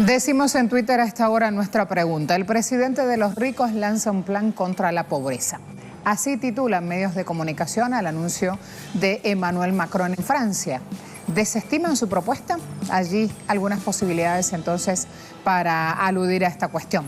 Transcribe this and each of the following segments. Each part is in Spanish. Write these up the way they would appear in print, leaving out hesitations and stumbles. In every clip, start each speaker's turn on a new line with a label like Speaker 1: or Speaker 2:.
Speaker 1: Decimos en Twitter a esta hora nuestra pregunta. El presidente de los ricos lanza un plan contra la pobreza. Así titulan medios de comunicación al anuncio de Emmanuel Macron en Francia. ¿Desestiman su propuesta? Allí algunas posibilidades entonces para aludir a esta cuestión.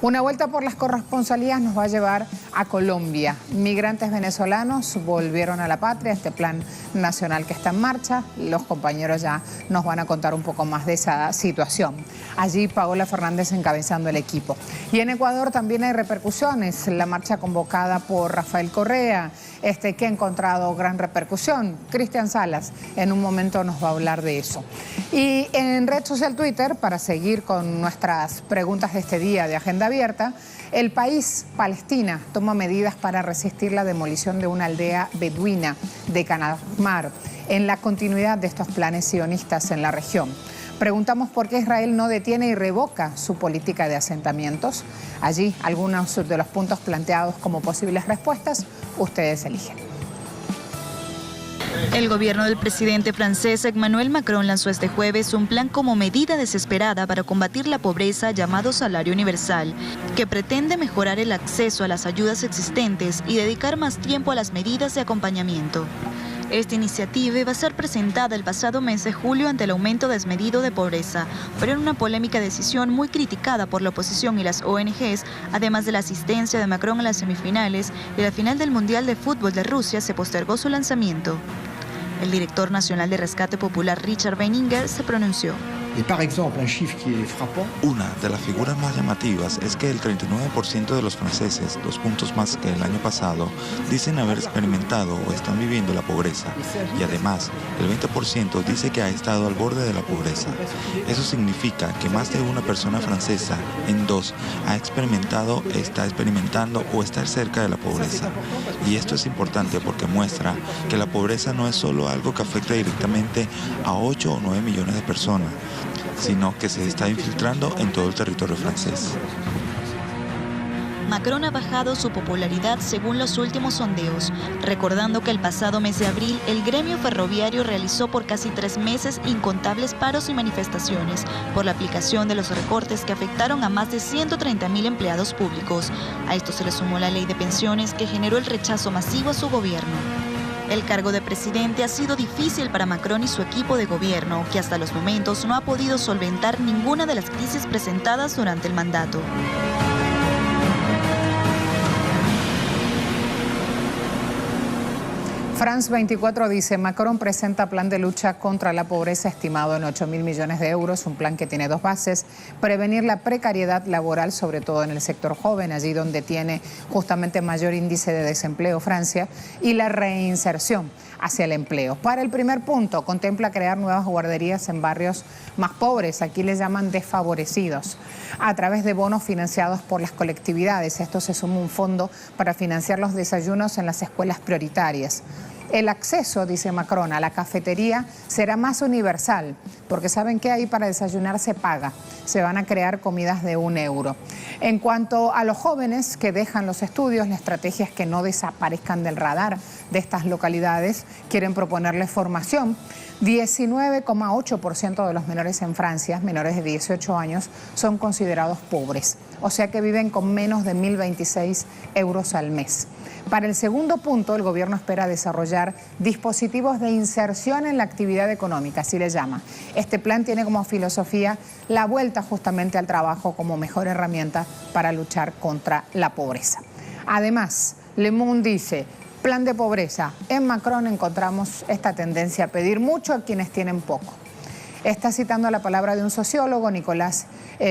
Speaker 1: Una vuelta por las corresponsalías nos va a llevar a Colombia. Migrantes venezolanos volvieron a la patria, este plan nacional que está en marcha. Los compañeros ya nos van a contar un poco más de esa situación. Allí Paola Fernández encabezando el equipo. Y en Ecuador también hay repercusiones. La marcha convocada por Rafael Correa, que ha encontrado gran repercusión. Cristian Salas en un momento nos va a hablar de eso. Y en red social Twitter, para seguir con nuestras preguntas de este día de Agenda Abierta, el país, Palestina, toma medidas para resistir la demolición de una aldea beduina de Canamar en la continuidad de estos planes sionistas en la región. Preguntamos por qué Israel no detiene y revoca su política de asentamientos. Allí algunos de los puntos planteados como posibles respuestas, ustedes eligen.
Speaker 2: El gobierno del presidente francés Emmanuel Macron lanzó este jueves un plan como medida desesperada para combatir la pobreza llamado Salario Universal, que pretende mejorar el acceso a las ayudas existentes y dedicar más tiempo a las medidas de acompañamiento. Esta iniciativa va a ser presentada el pasado mes de julio ante el aumento desmedido de pobreza, pero en una polémica decisión muy criticada por la oposición y las ONGs, además de la asistencia de Macron a las semifinales y la final del Mundial de Fútbol de Rusia se postergó su lanzamiento. El director nacional de Rescate Popular, Richard Benninger, se pronunció.
Speaker 3: Una de las figuras más llamativas es que el 39% de los franceses, 2 puntos más que el año pasado, dicen haber experimentado o están viviendo la pobreza. Y además, el 20% dice que ha estado al borde de la pobreza. Eso significa que más de una persona francesa en 2 ha experimentado, está experimentando o está cerca de la pobreza. Y esto es importante porque muestra que la pobreza no es solo algo que afecta directamente a 8 o 9 millones de personas, sino que se está infiltrando en todo el territorio francés.
Speaker 2: Macron ha bajado su popularidad según los últimos sondeos, recordando que el pasado mes de abril el gremio ferroviario realizó por casi 3 meses incontables paros y manifestaciones por la aplicación de los recortes que afectaron a más de 130.000 empleados públicos. A esto se le sumó la ley de pensiones que generó el rechazo masivo a su gobierno. El cargo de presidente ha sido difícil para Macron y su equipo de gobierno, que hasta los momentos no ha podido solventar ninguna de las crisis presentadas durante el mandato.
Speaker 1: France 24 dice, Macron presenta plan de lucha contra la pobreza estimado en 8.000 millones de euros, un plan que tiene 2 bases, prevenir la precariedad laboral, sobre todo en el sector joven, allí donde tiene justamente mayor índice de desempleo Francia, y la reinserción hacia el empleo. Para el primer punto, contempla crear nuevas guarderías en barrios más pobres, aquí les llaman desfavorecidos, a través de bonos financiados por las colectividades. Esto se suma un fondo para financiar los desayunos en las escuelas prioritarias. El acceso, dice Macron, a la cafetería será más universal, porque saben que ahí para desayunar se paga. Se van a crear comidas de 1 euro. En cuanto a los jóvenes que dejan los estudios, la estrategia es que no desaparezcan del radar de estas localidades. Quieren proponerles formación. 19,8% de los menores en Francia, menores de 18 años, son considerados pobres, o sea que viven con menos de 1.026 euros al mes. Para el segundo punto, el gobierno espera desarrollar dispositivos de inserción en la actividad económica, así le llama. Este plan tiene como filosofía la vuelta justamente al trabajo como mejor herramienta para luchar contra la pobreza. Además, Le Monde dice, plan de pobreza. En Macron encontramos esta tendencia a pedir mucho a quienes tienen poco. Está citando la palabra de un sociólogo, Nicolas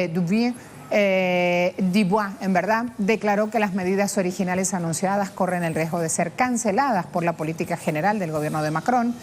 Speaker 1: Dubois, en verdad, declaró que las medidas originales anunciadas corren el riesgo de ser canceladas por la política general del gobierno de Macron.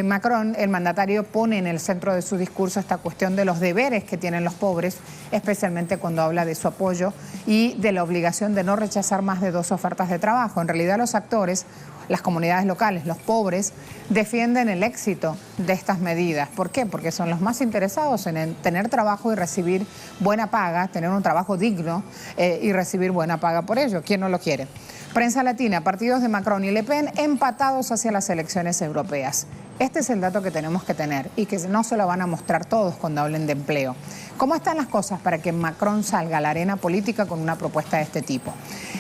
Speaker 1: Macron, el mandatario, pone en el centro de su discurso esta cuestión de los deberes que tienen los pobres, especialmente cuando habla de su apoyo y de la obligación de no rechazar más de 2 ofertas de trabajo. En realidad los actores, las comunidades locales, los pobres, defienden el éxito de estas medidas. ¿Por qué? Porque son los más interesados en tener trabajo y recibir buena paga, tener un trabajo digno y recibir buena paga por ello. ¿Quién no lo quiere? Prensa latina, partidos de Macron y Le Pen empatados hacia las elecciones europeas. Este es el dato que tenemos que tener y que no se lo van a mostrar todos cuando hablen de empleo. ¿Cómo están las cosas para que Macron salga a la arena política con una propuesta de este tipo?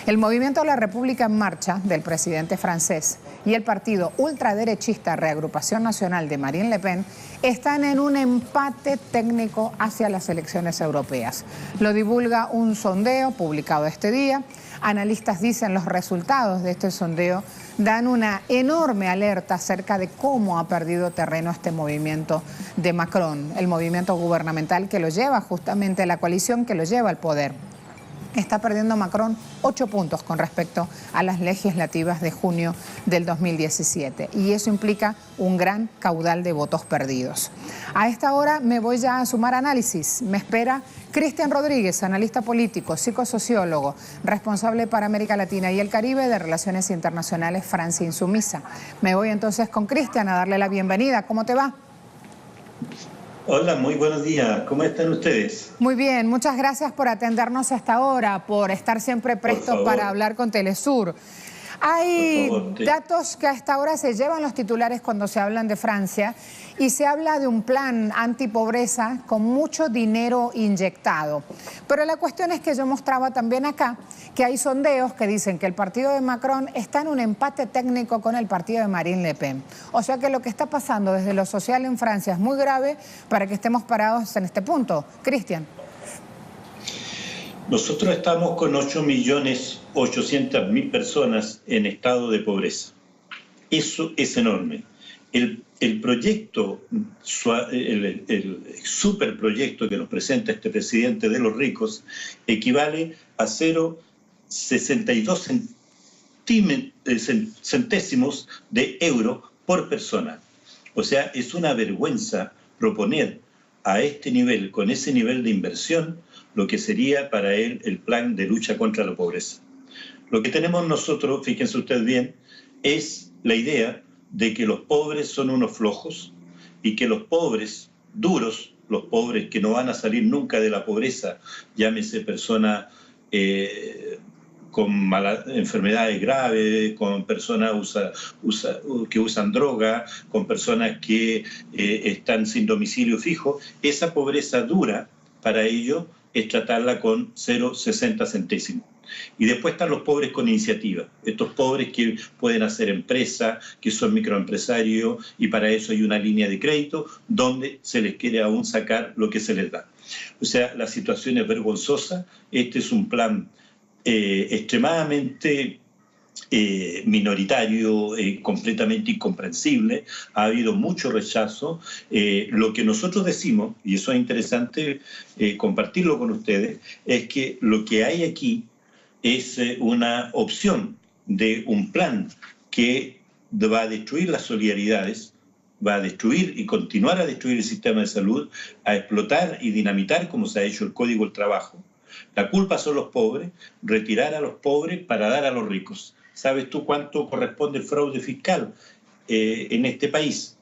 Speaker 1: El Movimiento de la República en Marcha del presidente francés y el partido ultraderechista Reagrupación Nacional de Marine Le Pen están en un empate técnico hacia las elecciones europeas. Lo divulga un sondeo publicado este día. Analistas dicen los resultados de este sondeo dan una enorme alerta acerca de cómo ha perdido terreno este movimiento de Macron, el movimiento gubernamental que lo lleva justamente, la coalición que lo lleva al poder. Está perdiendo Macron 8 puntos con respecto a las legislativas de junio del 2017 y eso implica un gran caudal de votos perdidos. A esta hora me voy ya a sumar análisis. Me espera Cristian Rodríguez, analista político, psicosociólogo, responsable para América Latina y el Caribe de Relaciones Internacionales Francia Insumisa. Me voy entonces con Cristian a darle la bienvenida. ¿Cómo te va?
Speaker 4: Hola, muy buenos días. ¿Cómo están ustedes?
Speaker 1: Muy bien, muchas gracias por atendernos hasta ahora, por estar siempre presto para hablar con Telesur. Hay datos que a esta hora se llevan los titulares cuando se hablan de Francia y se habla de un plan antipobreza con mucho dinero inyectado. Pero la cuestión es que yo mostraba también acá que hay sondeos que dicen que el partido de Macron está en un empate técnico con el partido de Marine Le Pen. O sea que lo que está pasando desde lo social en Francia es muy grave para que estemos parados en este punto. Cristian.
Speaker 4: Nosotros estamos con 8.800.000 personas en estado de pobreza. Eso es enorme. El proyecto, el superproyecto que nos presenta este presidente de los ricos equivale a 0,62 centésimos de euro por persona. O sea, es una vergüenza proponer a este nivel, con ese nivel de inversión, lo que sería para él el plan de lucha contra la pobreza. Lo que tenemos nosotros, fíjense ustedes bien, es la idea de que los pobres son unos flojos y que los pobres duros, los pobres que no van a salir nunca de la pobreza, llámese personas con enfermedades graves, con personas que usan droga, con personas que están sin domicilio fijo, esa pobreza dura para ellos es tratarla con 0,60 centésimos. Y después están los pobres con iniciativa, estos pobres que pueden hacer empresa, que son microempresarios, y para eso hay una línea de crédito donde se les quiere aún sacar lo que se les da. O sea, la situación es vergonzosa. Este es un plan extremadamente minoritario, completamente incomprensible. Ha habido mucho rechazo. Lo que nosotros decimos, y eso es interesante compartirlo con ustedes, es que lo que hay aquí es una opción de un plan que va a destruir las solidaridades, va a destruir y continuar a destruir el sistema de salud, a explotar y dinamitar como se ha hecho el Código del Trabajo. La culpa son los pobres, retirar a los pobres para dar a los ricos. ¿Sabes tú cuánto corresponde el fraude fiscal en este país?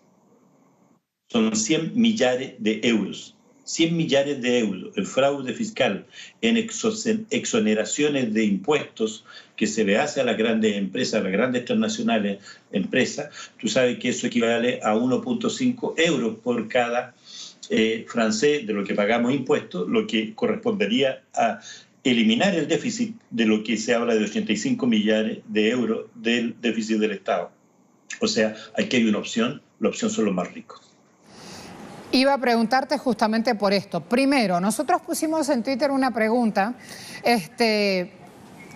Speaker 4: Son 100 millares de euros. 100 millares de euros, el fraude fiscal en exoneraciones de impuestos que se le hace a las grandes empresas, a las grandes transnacionales empresas. Tú sabes que eso equivale a 1,5 euros por cada francés de lo que pagamos impuestos, lo que correspondería a eliminar el déficit de lo que se habla de 85 millares de euros del déficit del Estado. O sea, aquí hay una opción, la opción son los más ricos.
Speaker 1: Iba a preguntarte justamente por esto. Primero, nosotros pusimos en Twitter una pregunta,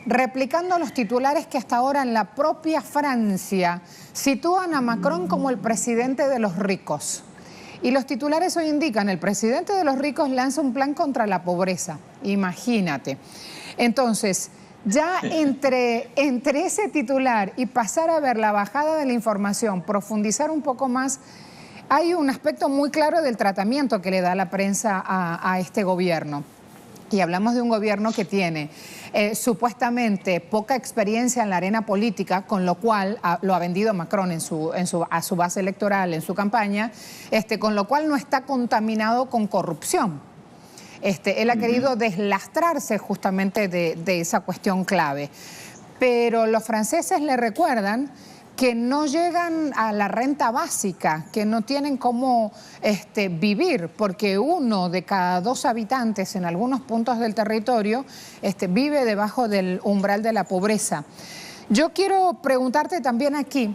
Speaker 1: replicando los titulares que hasta ahora en la propia Francia sitúan a Macron como el presidente de los ricos. Y los titulares hoy indican, el presidente de los ricos lanza un plan contra la pobreza. Imagínate. Entonces, ya entre ese titular y pasar a ver la bajada de la información, profundizar un poco más, hay un aspecto muy claro del tratamiento que le da la prensa a este gobierno. Y hablamos de un gobierno que tiene supuestamente poca experiencia en la arena política, con lo cual lo ha vendido Macron a su base electoral, en su campaña, con lo cual no está contaminado con corrupción. Él ha querido deslastrarse justamente de esa cuestión clave. Pero los franceses le recuerdan que no llegan a la renta básica, que no tienen cómo vivir, porque 1 de cada 2 habitantes en algunos puntos del territorio vive debajo del umbral de la pobreza. Yo quiero preguntarte también aquí,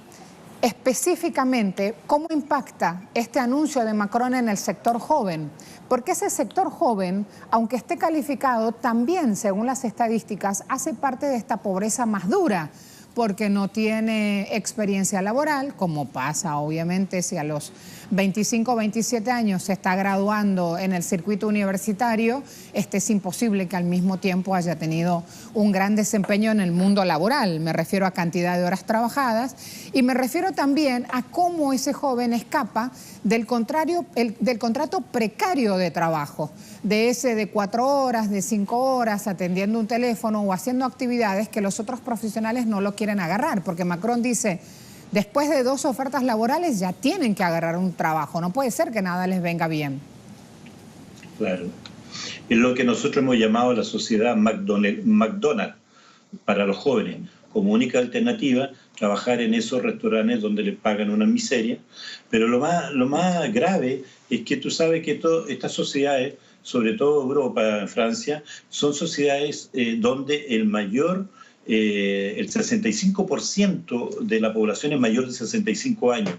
Speaker 1: específicamente, ¿cómo impacta este anuncio de Macron en el sector joven? Porque ese sector joven, aunque esté calificado, también, según las estadísticas, hace parte de esta pobreza más dura, porque no tiene experiencia laboral, como pasa obviamente si a los 25 o 27 años se está graduando en el circuito universitario, es imposible que al mismo tiempo haya tenido un gran desempeño en el mundo laboral. Me refiero a cantidad de horas trabajadas y me refiero también a cómo ese joven escapa del contrato precario de trabajo, de ese de 4 horas, de 5 horas, atendiendo un teléfono o haciendo actividades que los otros profesionales no lo quieren agarrar, porque Macron dice, después de 2 ofertas laborales ya tienen que agarrar un trabajo, no puede ser que nada les venga bien.
Speaker 4: Claro, es lo que nosotros hemos llamado la sociedad McDonald's para los jóvenes, como única alternativa, trabajar en esos restaurantes donde les pagan una miseria. Pero lo más grave es que tú sabes que estas sociedades, sobre todo Europa, Francia, son sociedades donde el 65% de la población es mayor de 65 años.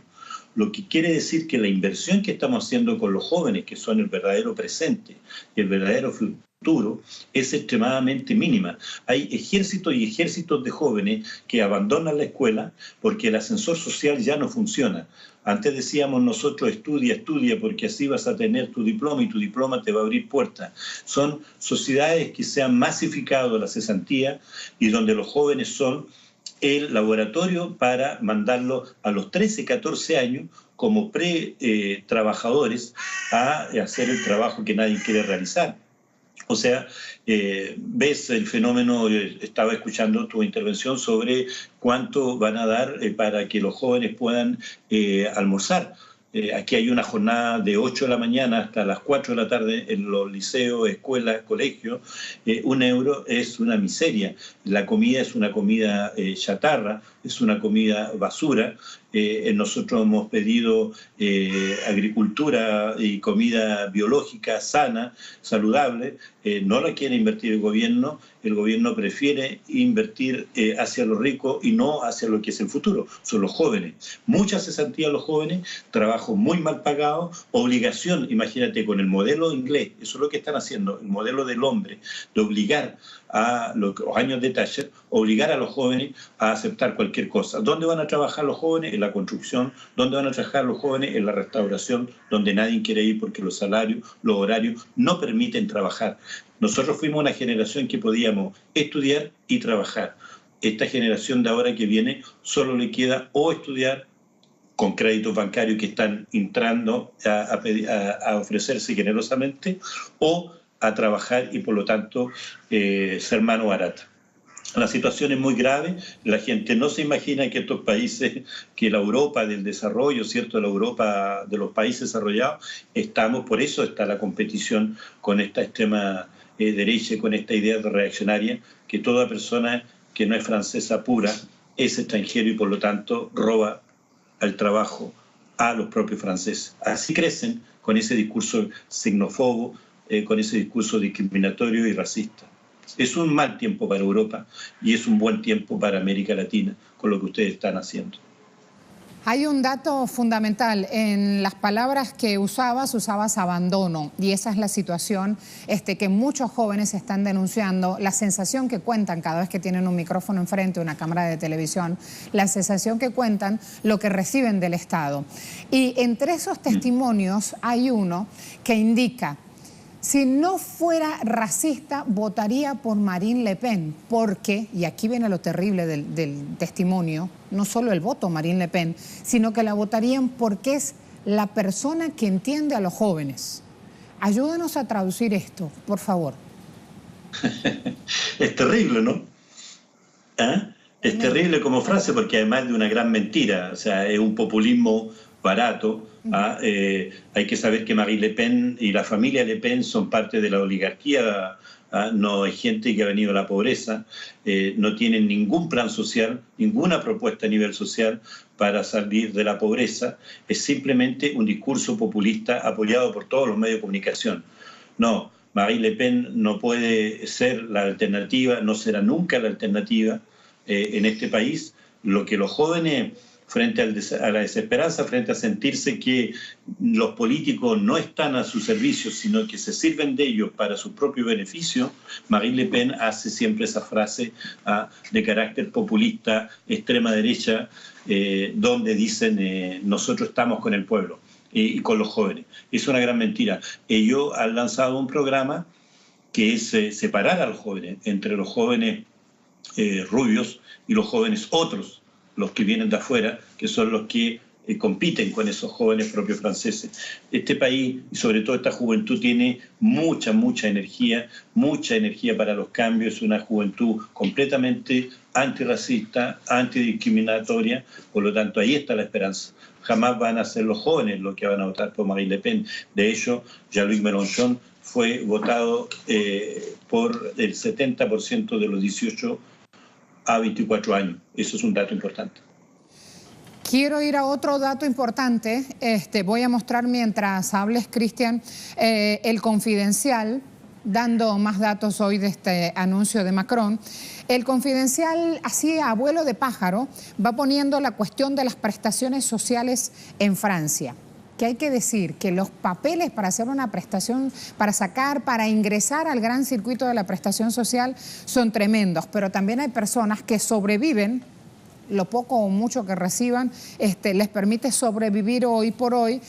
Speaker 4: Lo que quiere decir que la inversión que estamos haciendo con los jóvenes, que son el verdadero presente y el verdadero futuro, es extremadamente mínima. Hay ejércitos y ejércitos de jóvenes que abandonan la escuela porque el ascensor social ya no funciona. Antes decíamos nosotros, estudia, porque así vas a tener tu diploma y tu diploma te va a abrir puertas. Son sociedades que se han masificado la cesantía y donde los jóvenes son el laboratorio para mandarlos a los 13, 14 años como trabajadores a hacer el trabajo que nadie quiere realizar. O sea, ves el fenómeno, estaba escuchando tu intervención sobre cuánto van a dar para que los jóvenes puedan almorzar. Aquí hay una jornada de 8 de la mañana hasta las 4 de la tarde en los liceos, escuelas, colegios. 1 euro es una miseria. La comida es una comida chatarra, es una comida basura. Nosotros hemos pedido agricultura y comida biológica, sana, saludable. No la quiere invertir el gobierno prefiere invertir hacia los ricos y no hacia lo que es el futuro, son los jóvenes. Mucha cesantía a los jóvenes, trabajo muy mal pagado, obligación, imagínate, con el modelo inglés, eso es lo que están haciendo, el modelo del hombre, de obligar a los años de Thatcher, obligar a los jóvenes a aceptar cualquier cosa. ¿Dónde van a trabajar los jóvenes? En la construcción. ¿Dónde van a trabajar los jóvenes? En la restauración, donde nadie quiere ir porque los salarios, los horarios no permiten trabajar. Nosotros fuimos una generación que podíamos estudiar y trabajar. Esta generación de ahora que viene solo le queda o estudiar con créditos bancarios que están entrando a ofrecerse generosamente, o a trabajar y por lo tanto ser mano barata. La situación es muy grave, la gente no se imagina que estos países, que la Europa del desarrollo, ¿cierto?, la Europa de los países desarrollados, por eso está la competición con esta extrema derecha, con esta idea reaccionaria, que toda persona que no es francesa pura es extranjero y por lo tanto roba al trabajo a los propios franceses. Así crecen con ese discurso xenófobo, con ese discurso discriminatorio y racista. Es un mal tiempo para Europa y es un buen tiempo para América Latina con lo que ustedes están haciendo.
Speaker 1: Hay un dato fundamental. En las palabras que usabas abandono, y esa es la situación que muchos jóvenes están denunciando, la sensación que cuentan cada vez que tienen un micrófono enfrente, una cámara de televisión, la sensación que cuentan lo que reciben del Estado. Y entre esos testimonios hay uno que indica: si no fuera racista, votaría por Marine Le Pen, porque, y aquí viene lo terrible del testimonio, no solo el voto Marine Le Pen, sino que la votarían porque es la persona que entiende a los jóvenes. Ayúdanos a traducir esto, por favor.
Speaker 4: Es terrible, ¿no? Es terrible como frase porque además de una gran mentira, o sea, es un populismo barato. Hay que saber que Marine Le Pen y la familia Le Pen son parte de la oligarquía no es gente que ha venido a la pobreza, no tienen ningún plan social, ninguna propuesta a nivel social para salir de la pobreza, es simplemente un discurso populista apoyado por todos los medios de comunicación. No, Marine Le Pen no puede ser la alternativa, no será nunca la alternativa en este país. Lo que los jóvenes, frente a la desesperanza, frente a sentirse que los políticos no están a su servicio, sino que se sirven de ellos para su propio beneficio, Marine Le Pen hace siempre esa frase de carácter populista, extrema derecha, donde dicen nosotros estamos con el pueblo y con los jóvenes. Es una gran mentira. Ellos han lanzado un programa que es separar a los jóvenes entre los jóvenes rubios y los jóvenes otros, los que vienen de afuera, que son los que compiten con esos jóvenes propios franceses. Este país, y sobre todo esta juventud, tiene mucha energía para los cambios, una juventud completamente antirracista, antidiscriminatoria, por lo tanto ahí está la esperanza. Jamás van a ser los jóvenes los que van a votar por Marine Le Pen. De hecho, Jean-Luc Mélenchon fue votado por el 70% de los 18 a 24 años. Eso es un dato importante.
Speaker 1: Quiero ir a otro dato importante. Voy a mostrar mientras hables, Cristian, el Confidencial, dando más datos hoy de este anuncio de Macron. El Confidencial, así a vuelo de pájaro, va poniendo la cuestión de las prestaciones sociales en Francia. Que hay que decir que los papeles para hacer una prestación, para ingresar al gran circuito de la prestación social son tremendos, pero también hay personas que sobreviven, lo poco o mucho que reciban, les permite sobrevivir hoy por hoy,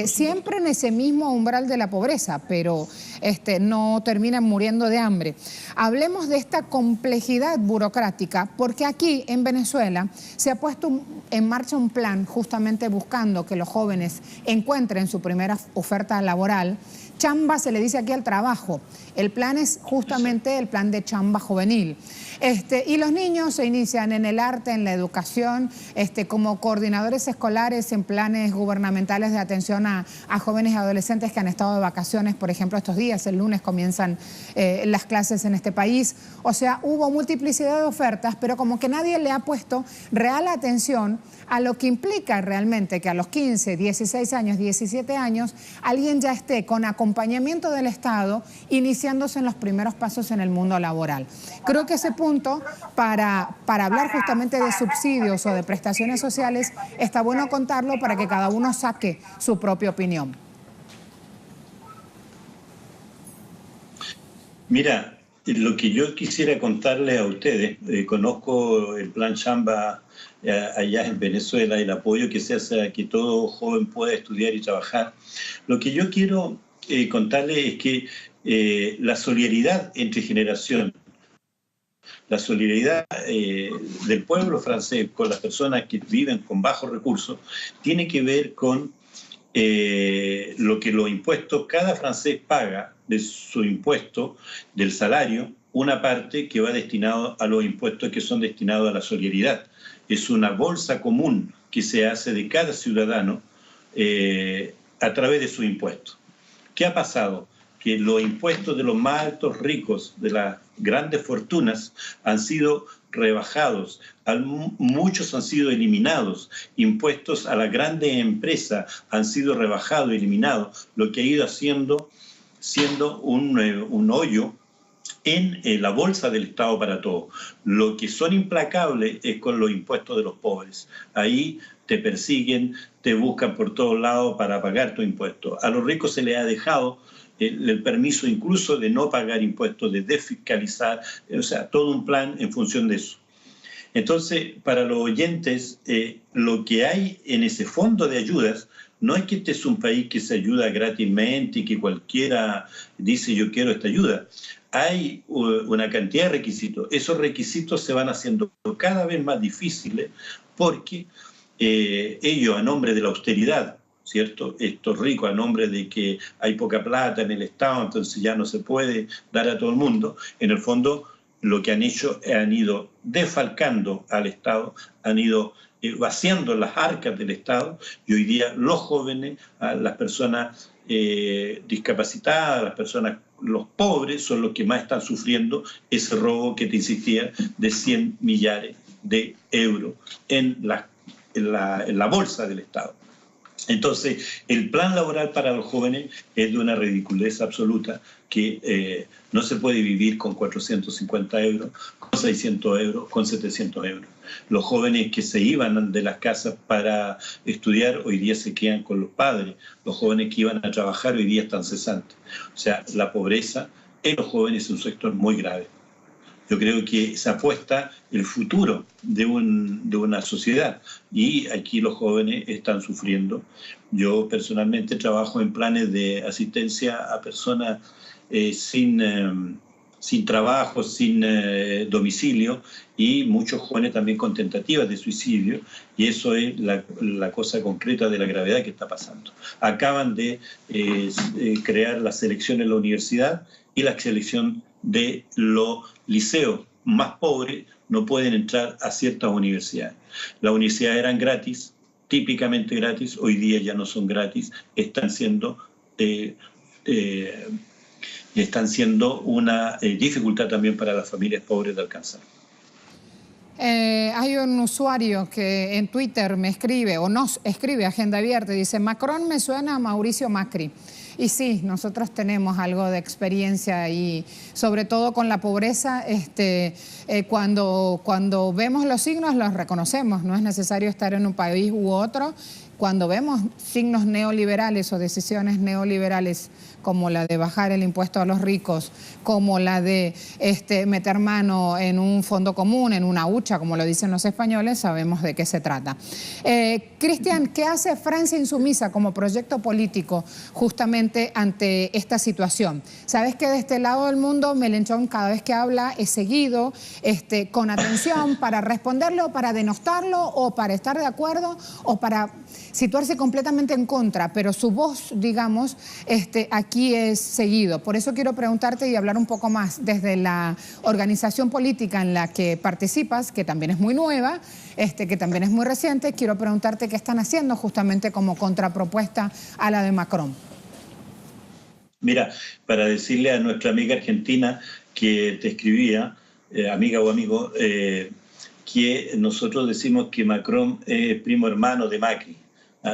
Speaker 1: siempre en ese mismo umbral de la pobreza, pero no terminan muriendo de hambre. Hablemos de esta complejidad burocrática, porque aquí en Venezuela se ha puesto en marcha un plan justamente buscando que los jóvenes encuentren su primera oferta laboral. Chamba se le dice aquí al trabajo. El plan es justamente el plan de chamba juvenil. Y los niños se inician en el arte, en la educación, como coordinadores escolares en planes gubernamentales de atención a jóvenes y adolescentes que han estado de vacaciones, por ejemplo, estos días. El lunes comienzan las clases en este país. O sea, hubo multiplicidad de ofertas, pero como que nadie le ha puesto real atención a lo que implica realmente que a los 15, 16 años, 17 años, alguien ya esté con acompañamiento del Estado iniciándose en los primeros pasos en el mundo laboral. Creo que ese punto, para hablar justamente de subsidios o de prestaciones sociales, está bueno contarlo para que cada uno saque su propia opinión.
Speaker 4: Mira, lo que yo quisiera contarles a ustedes, conozco el plan Chamba allá en Venezuela, el apoyo que se hace a que todo joven pueda estudiar y trabajar. Lo que yo quiero contarles es que la solidaridad entre generaciones, la solidaridad del pueblo francés con las personas que viven con bajos recursos, tiene que ver con lo que los impuestos, cada francés paga de su impuesto, del salario, una parte que va destinado a los impuestos que son destinados a la solidaridad. Es una bolsa común que se hace de cada ciudadano a través de sus impuestos. ¿Qué ha pasado? Que los impuestos de los más altos ricos, de las grandes fortunas, han sido rebajados, muchos han sido eliminados, impuestos a las grandes empresas han sido rebajados, eliminados, lo que ha ido siendo un hoyo en la bolsa del Estado para todos. Lo que son implacables es con los impuestos de los pobres. Ahí te persiguen, te buscan por todos lados para pagar tus impuestos. A los ricos se les ha dejado el permiso incluso de no pagar impuestos, de desfiscalizar, o sea, todo un plan en función de eso. Entonces, para los oyentes, lo que hay en ese fondo de ayudas no es que este es un país que se ayuda gratismente y que cualquiera dice yo quiero esta ayuda. Hay una cantidad de requisitos. Esos requisitos se van haciendo cada vez más difíciles porque ellos, a nombre de la austeridad, ¿cierto? Estos ricos, a nombre de que hay poca plata en el Estado, entonces ya no se puede dar a todo el mundo, en el fondo lo que han hecho, han ido defalcando al Estado, han ido vaciando las arcas del Estado, y hoy día los jóvenes, las personas discapacitadas, las personas, los pobres son los que más están sufriendo ese robo que te insistía de 100 millares de euros en la bolsa del Estado. Entonces, el plan laboral para los jóvenes es de una ridiculez absoluta, que no se puede vivir con 450 euros, con 600 euros, con 700 euros. Los jóvenes que se iban de las casas para estudiar hoy día se quedan con los padres. Los jóvenes que iban a trabajar hoy día están cesantes. O sea, la pobreza en los jóvenes es un sector muy grave. Yo creo que se apuesta el futuro de una sociedad y aquí los jóvenes están sufriendo. Yo personalmente trabajo en planes de asistencia a personas sin trabajo, sin domicilio, y muchos jóvenes también con tentativas de suicidio, y eso es la cosa concreta de la gravedad que está pasando. Acaban de crear la selección en la universidad y la selección de los liceos más pobres no pueden entrar a ciertas universidades. Las universidades eran gratis, típicamente gratis, hoy día ya no son gratis, están siendo una dificultad también para las familias pobres de alcanzar.
Speaker 1: Hay un usuario que en Twitter me escribe, o nos escribe, Agenda Abierta, y dice: Macron me suena a Mauricio Macri. Y sí, nosotros tenemos algo de experiencia y sobre todo con la pobreza, cuando vemos los signos los reconocemos, no es necesario estar en un país u otro. Cuando vemos signos neoliberales o decisiones neoliberales como la de bajar el impuesto a los ricos, como la de meter mano en un fondo común, en una hucha, como lo dicen los españoles, sabemos de qué se trata. Cristian, ¿qué hace Francia Insumisa como proyecto político justamente ante esta situación? Sabes que de este lado del mundo, Melenchón cada vez que habla es seguido, con atención, para responderle o para denostarlo o para estar de acuerdo o para situarse completamente en contra, pero su voz, digamos, aquí es seguido. Por eso quiero preguntarte y hablar un poco más desde la organización política en la que participas, que también es muy nueva, que también es muy reciente. Quiero preguntarte qué están haciendo justamente como contrapropuesta a la de Macron.
Speaker 4: Mira, para decirle a nuestra amiga argentina que te escribía, amiga o amigo, que nosotros decimos que Macron es primo hermano de Macri.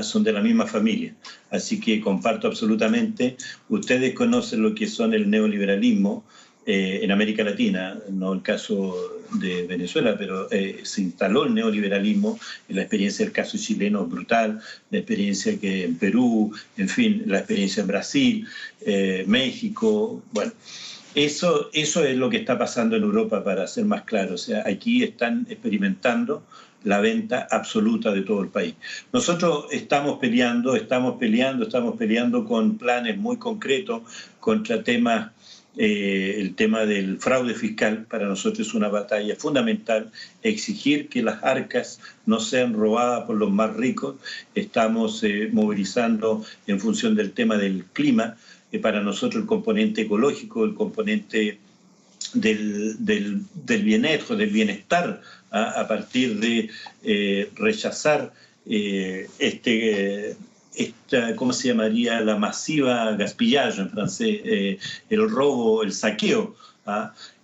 Speaker 4: Son de la misma familia, así que comparto absolutamente. Ustedes conocen lo que son el neoliberalismo en América Latina, no el caso de Venezuela, pero se instaló el neoliberalismo, en la experiencia del caso chileno brutal, la experiencia que en Perú, en fin, la experiencia en Brasil, México, bueno. Eso es lo que está pasando en Europa, para ser más claro. O sea, aquí están experimentando la venta absoluta de todo el país. Nosotros estamos peleando con planes muy concretos contra temas. El tema del fraude fiscal para nosotros es una batalla fundamental, exigir que las arcas no sean robadas por los más ricos. Estamos movilizando en función del tema del clima, para nosotros el componente ecológico, el componente del bienestar, a partir de rechazar ¿cómo se llamaría? La masiva gaspillage en francés, el robo, el saqueo.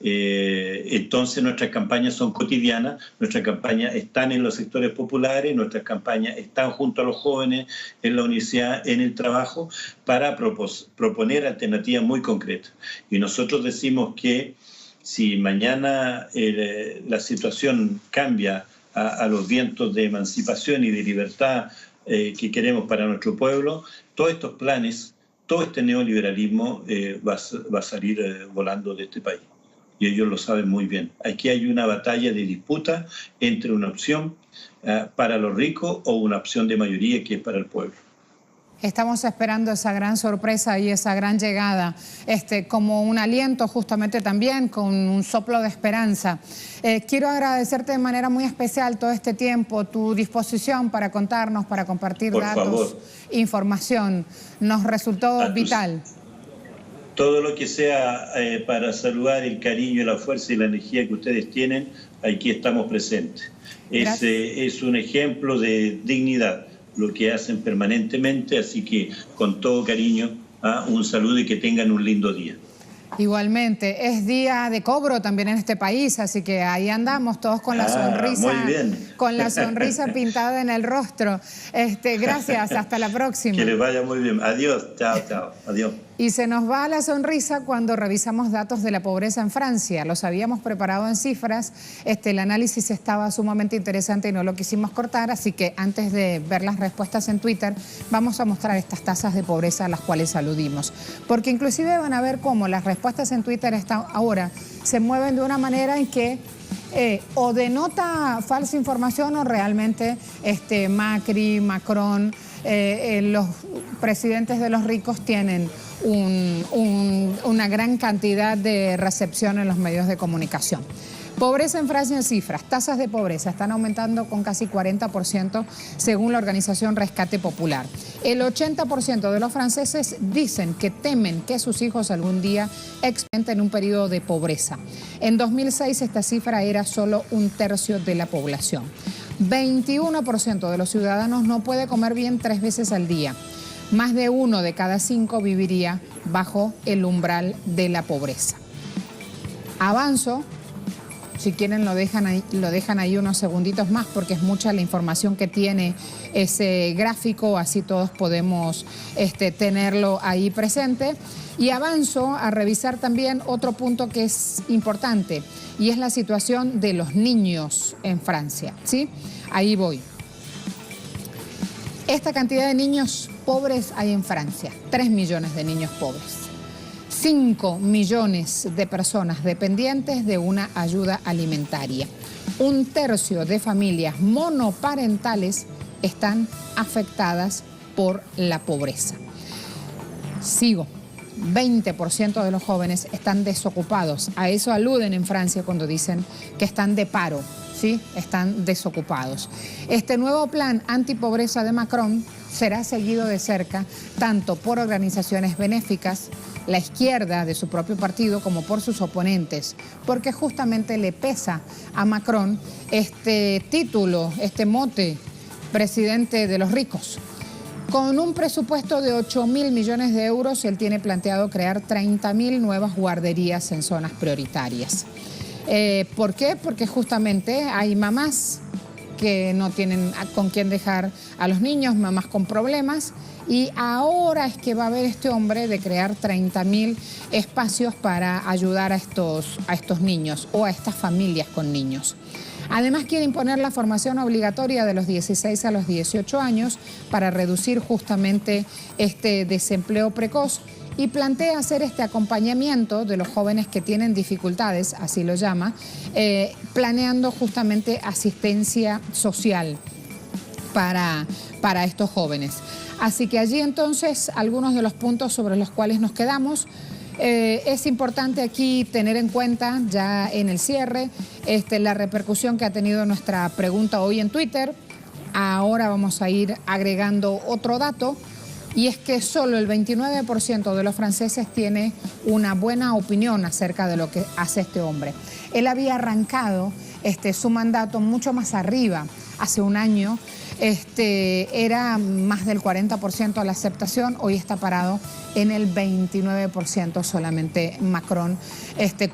Speaker 4: Entonces nuestras campañas son cotidianas, nuestras campañas están en los sectores populares, nuestras campañas están junto a los jóvenes en la universidad, en el trabajo, para proponer alternativas muy concretas. Y nosotros decimos que si mañana la situación cambia a los vientos de emancipación y de libertad que queremos para nuestro pueblo, todos estos planes, todo este neoliberalismo va a salir volando de este país. Y ellos lo saben muy bien. Aquí hay una batalla de disputa entre una opción para los ricos o una opción de mayoría que es para el pueblo.
Speaker 1: Estamos esperando esa gran sorpresa y esa gran llegada, como un aliento justamente también, con un soplo de esperanza. Quiero agradecerte de manera muy especial todo este tiempo, tu disposición para contarnos, para compartir datos, información. Nos resultó vital.
Speaker 4: Todo lo que sea para saludar el cariño, la fuerza y la energía que ustedes tienen, aquí estamos presentes. Es un ejemplo de dignidad. lo que hacen permanentemente, así que con todo cariño, un saludo y que tengan un lindo día.
Speaker 1: Igualmente, es día de cobro también en este país, así que ahí andamos todos con la sonrisa,
Speaker 4: muy bien.
Speaker 1: con la sonrisa pintada en el rostro. Gracias, hasta la próxima.
Speaker 4: Que les vaya muy bien. Adiós, chao, chao, adiós.
Speaker 1: Y se nos va la sonrisa cuando revisamos datos de la pobreza en Francia. Los habíamos preparado en cifras, el análisis estaba sumamente interesante y no lo quisimos cortar, así que antes de ver las respuestas en Twitter, vamos a mostrar estas tasas de pobreza a las cuales aludimos. Porque inclusive van a ver cómo las respuestas en Twitter ahora se mueven de una manera en que o denota falsa información o realmente Macri, Macron, los presidentes de los ricos tienen una gran cantidad de recepción en los medios de comunicación. Pobreza en Francia en cifras. Tasas de pobreza están aumentando con casi 40% según la organización Rescate Popular. El 80% de los franceses dicen que temen que sus hijos algún día experimenten un periodo de pobreza. En 2006 esta cifra era solo 1/3 de la población. 21% de los ciudadanos no puede comer bien 3 veces al día. Más de 1 de cada 5 viviría bajo el umbral de la pobreza. Avanzo, si quieren lo dejan ahí unos segunditos más porque es mucha la información que tiene ese gráfico, así todos podemos tenerlo ahí presente. Y avanzo a revisar también otro punto que es importante y es la situación de los niños en Francia, ¿sí? Ahí voy. Esta cantidad de niños pobres hay en Francia, 3 millones de niños pobres. 5 millones de personas dependientes de una ayuda alimentaria. 1/3 de familias monoparentales están afectadas por la pobreza. Sigo. 20% de los jóvenes están desocupados. A eso aluden en Francia cuando dicen que están de paro, ¿sí? Están desocupados. Este nuevo plan antipobreza de Macron será seguido de cerca tanto por organizaciones benéficas, la izquierda de su propio partido, como por sus oponentes, porque justamente le pesa a Macron este título, este mote, presidente de los ricos. Con un presupuesto de 8.000 millones de euros, él tiene planteado crear 30.000 nuevas guarderías en zonas prioritarias. ¿Por qué? Porque justamente hay mamás que no tienen con quién dejar a los niños, mamás con problemas, y ahora es que va a haber este hombre de crear 30.000 espacios para ayudar a estos niños o a estas familias con niños. Además quiere imponer la formación obligatoria de los 16 a los 18 años para reducir justamente este desempleo precoz y plantea hacer este acompañamiento de los jóvenes que tienen dificultades, así lo llama, planeando justamente asistencia social para estos jóvenes. Así que allí entonces algunos de los puntos sobre los cuales nos quedamos. Es importante aquí tener en cuenta, ya en el cierre, la repercusión que ha tenido nuestra pregunta hoy en Twitter. Ahora vamos a ir agregando otro dato, y es que solo el 29% de los franceses tiene una buena opinión acerca de lo que hace este hombre. Él había arrancado su mandato mucho más arriba. Hace un año era más del 40% la aceptación, hoy está parado en el 29% solamente Macron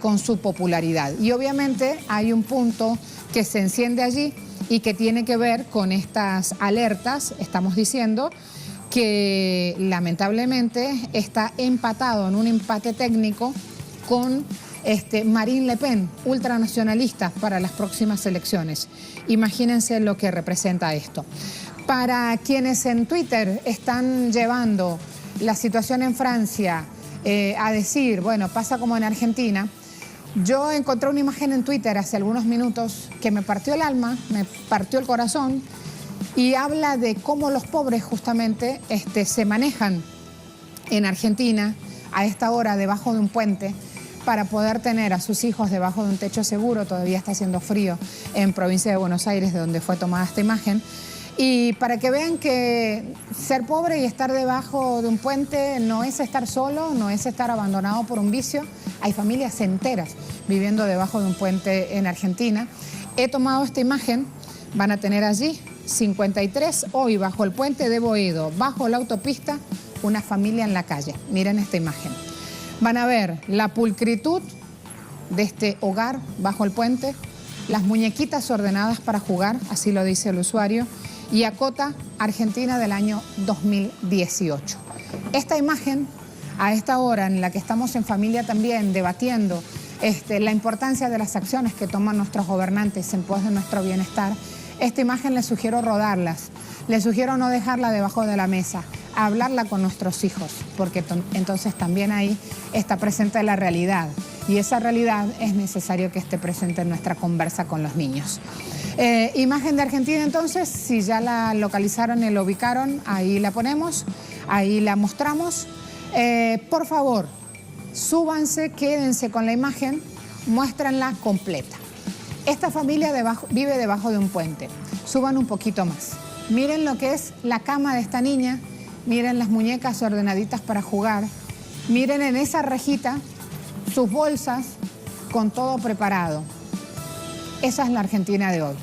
Speaker 1: con su popularidad. Y obviamente hay un punto que se enciende allí y que tiene que ver con estas alertas. Estamos diciendo que lamentablemente está empatado en un empate técnico con Marine Le Pen, ultranacionalista para las próximas elecciones. Imagínense lo que representa esto. Para quienes en Twitter están llevando la situación en Francia a decir, bueno, pasa como en Argentina, yo encontré una imagen en Twitter hace algunos minutos que me partió el alma, me partió el corazón, y habla de cómo los pobres justamente se manejan en Argentina a esta hora debajo de un puente para poder tener a sus hijos debajo de un techo seguro. Todavía está haciendo frío en provincia de Buenos Aires, de donde fue tomada esta imagen. Y para que vean que ser pobre y estar debajo de un puente no es estar solo, no es estar abandonado por un vicio. Hay familias enteras viviendo debajo de un puente en Argentina. He tomado esta imagen, van a tener allí 53, hoy bajo el puente de Boedo, bajo la autopista, una familia en la calle. Miren esta imagen. Van a ver la pulcritud de este hogar bajo el puente, las muñequitas ordenadas para jugar, así lo dice el usuario, y acota Argentina del año 2018. Esta imagen, a esta hora en la que estamos en familia también debatiendo la importancia de las acciones que toman nuestros gobernantes en pos de nuestro bienestar, esta imagen les sugiero rodarlas, les sugiero no dejarla debajo de la mesa, hablarla con nuestros hijos, porque entonces también ahí está presente la realidad, y esa realidad es necesario que esté presente en nuestra conversa con los niños. Imagen de Argentina entonces, si ya la localizaron y la ubicaron, ahí la ponemos, ahí la mostramos. Por favor, súbanse, quédense con la imagen, muéstranla completa. Esta familia vive debajo de un puente. Suban un poquito más. Miren lo que es la cama de esta niña, miren las muñecas ordenaditas para jugar, miren en esa rejita sus bolsas con todo preparado. Esa es la Argentina de hoy.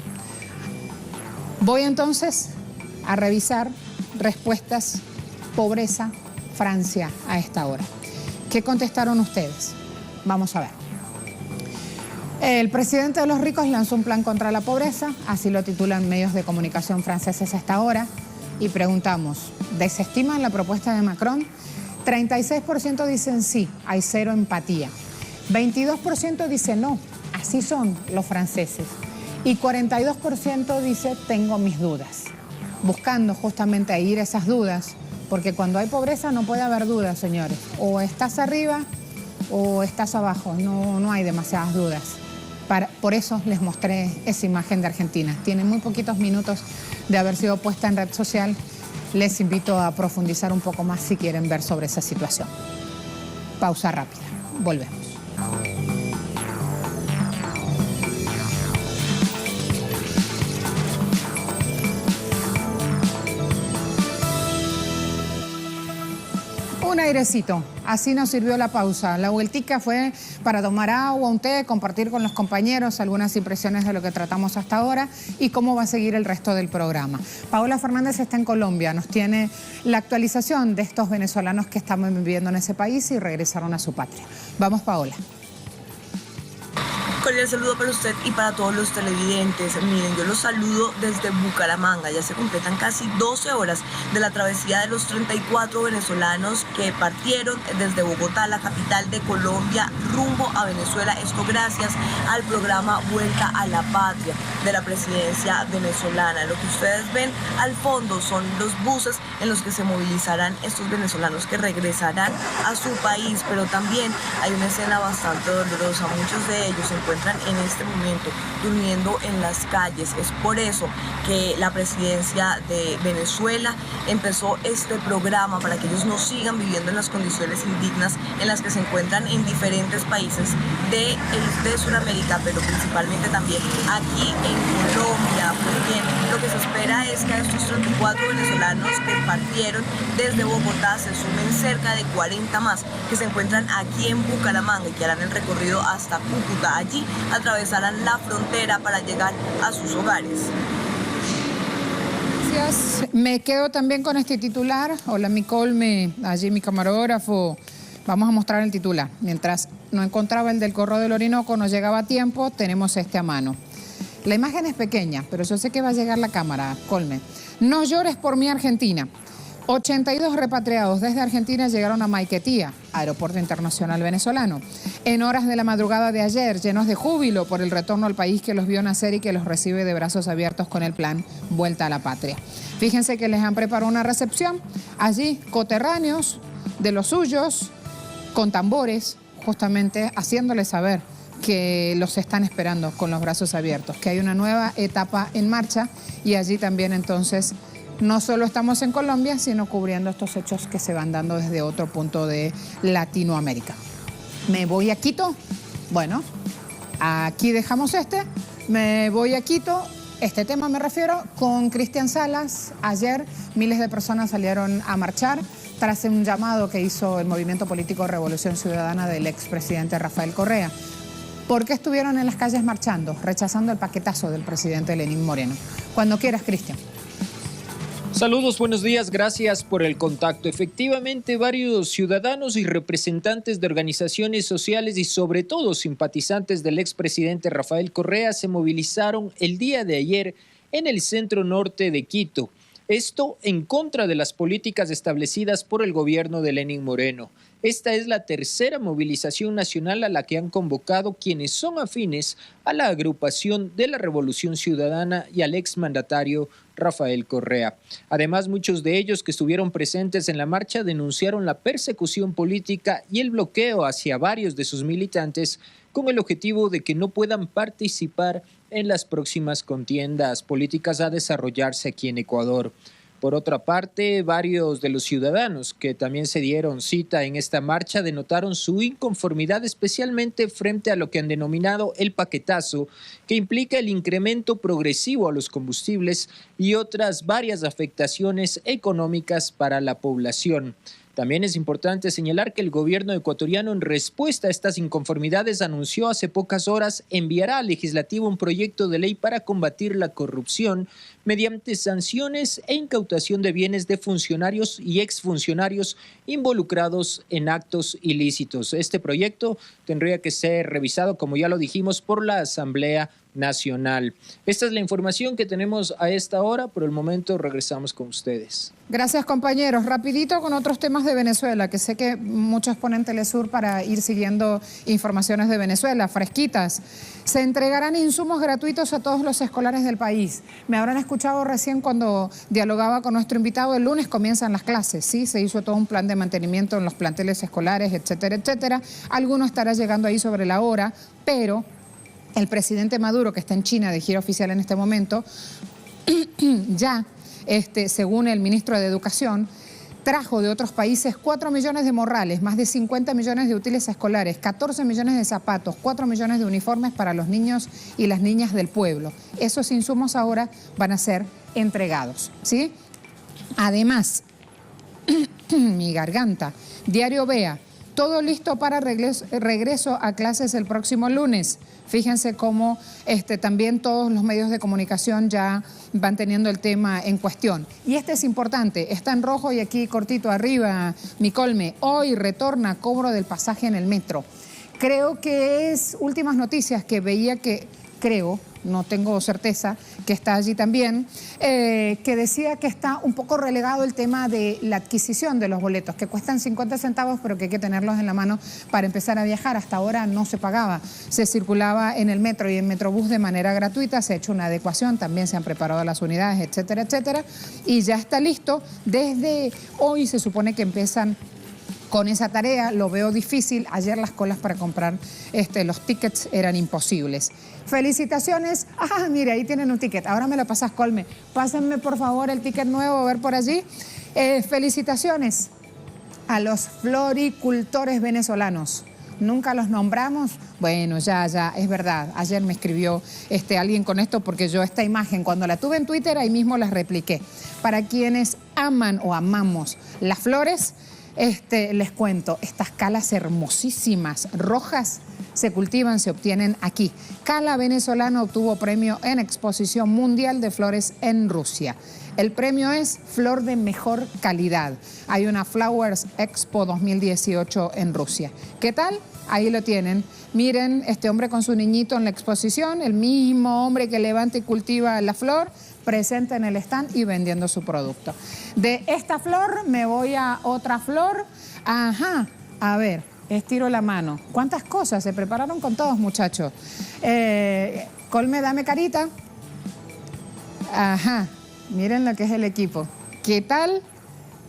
Speaker 1: Voy entonces a revisar respuestas pobreza, Francia a esta hora. ¿Qué contestaron ustedes? Vamos a ver. El presidente de los ricos lanzó un plan contra la pobreza, así lo titulan medios de comunicación franceses a esta hora, y preguntamos, ¿desestiman la propuesta de Macron? 36% dicen sí, hay cero empatía. 22% dice no, así son los franceses. Y 42% dice tengo mis dudas, buscando justamente ir esas dudas, porque cuando hay pobreza no puede haber dudas, señores. O estás arriba o estás abajo, no hay demasiadas dudas. Por eso les mostré esa imagen de Argentina. Tiene muy poquitos minutos de haber sido puesta en red social. Les invito a profundizar un poco más si quieren ver sobre esa situación. Pausa rápida. Volvemos. Un airecito, así nos sirvió la pausa. La vueltica fue para tomar agua, un té, compartir con los compañeros algunas impresiones de lo que tratamos hasta ahora y cómo va a seguir el resto del programa. Paola Fernández está en Colombia, nos tiene la actualización de estos venezolanos que están viviendo en ese país y regresaron a su patria. Vamos, Paola.
Speaker 5: Cordial saludo para usted y para todos los televidentes. Miren, yo los saludo desde Bucaramanga. Ya se completan casi 12 horas de la travesía de los 34 venezolanos que partieron desde Bogotá, la capital de Colombia, rumbo a Venezuela. Esto gracias al programa Vuelta a la Patria de la presidencia venezolana. Lo que ustedes ven al fondo son los buses en los que se movilizarán estos venezolanos que regresarán a su país, pero también hay una escena bastante dolorosa. Muchos de ellos se encuentran en este momento durmiendo en las calles. Es por eso que la presidencia de Venezuela empezó este programa para que ellos no sigan viviendo en las condiciones indignas en las que se encuentran en diferentes países de Sudamérica, pero principalmente también aquí en Colombia. Porque lo que se espera es que a estos 34 venezolanos que partieron desde Bogotá se sumen cerca de 40 más que se encuentran aquí en Bucaramanga y que harán el recorrido hasta Cúcuta. Allí atravesarán la frontera para llegar a sus hogares.
Speaker 1: Gracias. Me quedo también con este titular. Hola, Colme, allí mi camarógrafo. Vamos a mostrar el titular. Mientras no encontraba el del Correo del Orinoco, no llegaba a tiempo, tenemos este a mano. La imagen es pequeña, pero yo sé que va a llegar la cámara, Colme. No llores por mi Argentina. 82 repatriados desde Argentina llegaron a Maiquetía, aeropuerto internacional venezolano, en horas de la madrugada de ayer, llenos de júbilo por el retorno al país que los vio nacer y que los recibe de brazos abiertos con el plan Vuelta a la Patria. Fíjense que les han preparado una recepción, allí coterráneos de los suyos, con tambores, justamente haciéndoles saber que los están esperando con los brazos abiertos, que hay una nueva etapa en marcha y allí también entonces no solo estamos en Colombia, sino cubriendo estos hechos que se van dando desde otro punto de Latinoamérica. ¿Me voy a Quito? Bueno, aquí dejamos me voy a Quito. Este tema me refiero con Cristian Salas. Ayer miles de personas salieron a marchar tras un llamado que hizo el movimiento político Revolución Ciudadana del expresidente Rafael Correa. ¿Por qué estuvieron en las calles marchando, rechazando el paquetazo del presidente Lenín Moreno? Cuando quieras, Cristian.
Speaker 6: Saludos, buenos días, gracias por el contacto. Efectivamente, varios ciudadanos y representantes de organizaciones sociales y sobre todo simpatizantes del expresidente Rafael Correa se movilizaron el día de ayer en el centro norte de Quito. Esto en contra de las políticas establecidas por el gobierno de Lenín Moreno. Esta es la tercera movilización nacional a la que han convocado quienes son afines a la agrupación de la Revolución Ciudadana y al exmandatario Rafael Correa. Además, muchos de ellos que estuvieron presentes en la marcha denunciaron la persecución política y el bloqueo hacia varios de sus militantes con el objetivo de que no puedan participar en las próximas contiendas políticas a desarrollarse aquí en Ecuador. Por otra parte, varios de los ciudadanos que también se dieron cita en esta marcha denotaron su inconformidad, especialmente frente a lo que han denominado el paquetazo, que implica el incremento progresivo a los combustibles y otras varias afectaciones económicas para la población. También es importante señalar que el gobierno ecuatoriano, en respuesta a estas inconformidades, anunció hace pocas horas enviará al legislativo un proyecto de ley para combatir la corrupción mediante sanciones e incautación de bienes de funcionarios y exfuncionarios involucrados en actos ilícitos. Este proyecto tendría que ser revisado, como ya lo dijimos, por la Asamblea Nacional. Esta es la información que tenemos a esta hora. Por el momento regresamos con ustedes.
Speaker 1: Gracias, compañeros. Rapidito con otros temas de Venezuela, que sé que muchos ponen Telesur para ir siguiendo informaciones de Venezuela, fresquitas. Se entregarán insumos gratuitos a todos los escolares del país. Me habrán escuchado recién cuando dialogaba con nuestro invitado. El lunes comienzan las clases, ¿sí? Se hizo todo un plan de mantenimiento en los planteles escolares, etcétera, etcétera. Alguno estará llegando ahí sobre la hora, pero el presidente Maduro, que está en China de gira oficial en este momento, ya, según el ministro de Educación, trajo de otros países 4 millones de morrales, más de 50 millones de útiles escolares, 14 millones de zapatos, 4 millones de uniformes para los niños y las niñas del pueblo. Esos insumos ahora van a ser entregados, ¿sí? Además, mi garganta, Diario Vea, todo listo para regreso a clases el próximo lunes. Fíjense cómo también todos los medios de comunicación ya van teniendo el tema en cuestión. Y este es importante, está en rojo y aquí cortito arriba, mi colme. Hoy retorna cobro del pasaje en el metro. Creo que es últimas noticias que veía que, no tengo certeza, que está allí también, que decía que está un poco relegado el tema de la adquisición de los boletos, que cuestan 50 centavos, pero que hay que tenerlos en la mano para empezar a viajar. Hasta ahora no se pagaba, se circulaba en el metro y en Metrobús de manera gratuita, se ha hecho una adecuación, también se han preparado las unidades, etcétera, etcétera, y ya está listo. Desde hoy se supone que empiezan con esa tarea. Lo veo difícil. Ayer las colas para comprar los tickets eran imposibles. Felicitaciones. Ah, mire, ahí tienen un ticket. Ahora me lo pasas, Colme. Pásenme, por favor, el ticket nuevo, a ver por allí. Felicitaciones a los floricultores venezolanos. Nunca los nombramos. Bueno, ya, es verdad. Ayer me escribió alguien con esto porque yo esta imagen, cuando la tuve en Twitter, ahí mismo la repliqué. Para quienes aman o amamos las flores, les cuento, estas calas hermosísimas, rojas, se cultivan, se obtienen aquí. Cala venezolana obtuvo premio en Exposición Mundial de Flores en Rusia. El premio es Flor de Mejor Calidad. Hay una Flowers Expo 2018 en Rusia. ¿Qué tal? Ahí lo tienen. Miren, este hombre con su niñito en la exposición, el mismo hombre que levanta y cultiva la flor, presente en el stand y vendiendo su producto. De esta flor me voy a otra flor. Ajá, a ver, estiro la mano. ¿Cuántas cosas se prepararon con todos, muchachos? Colme, dame carita. Ajá, miren lo que es el equipo. ¿Qué tal?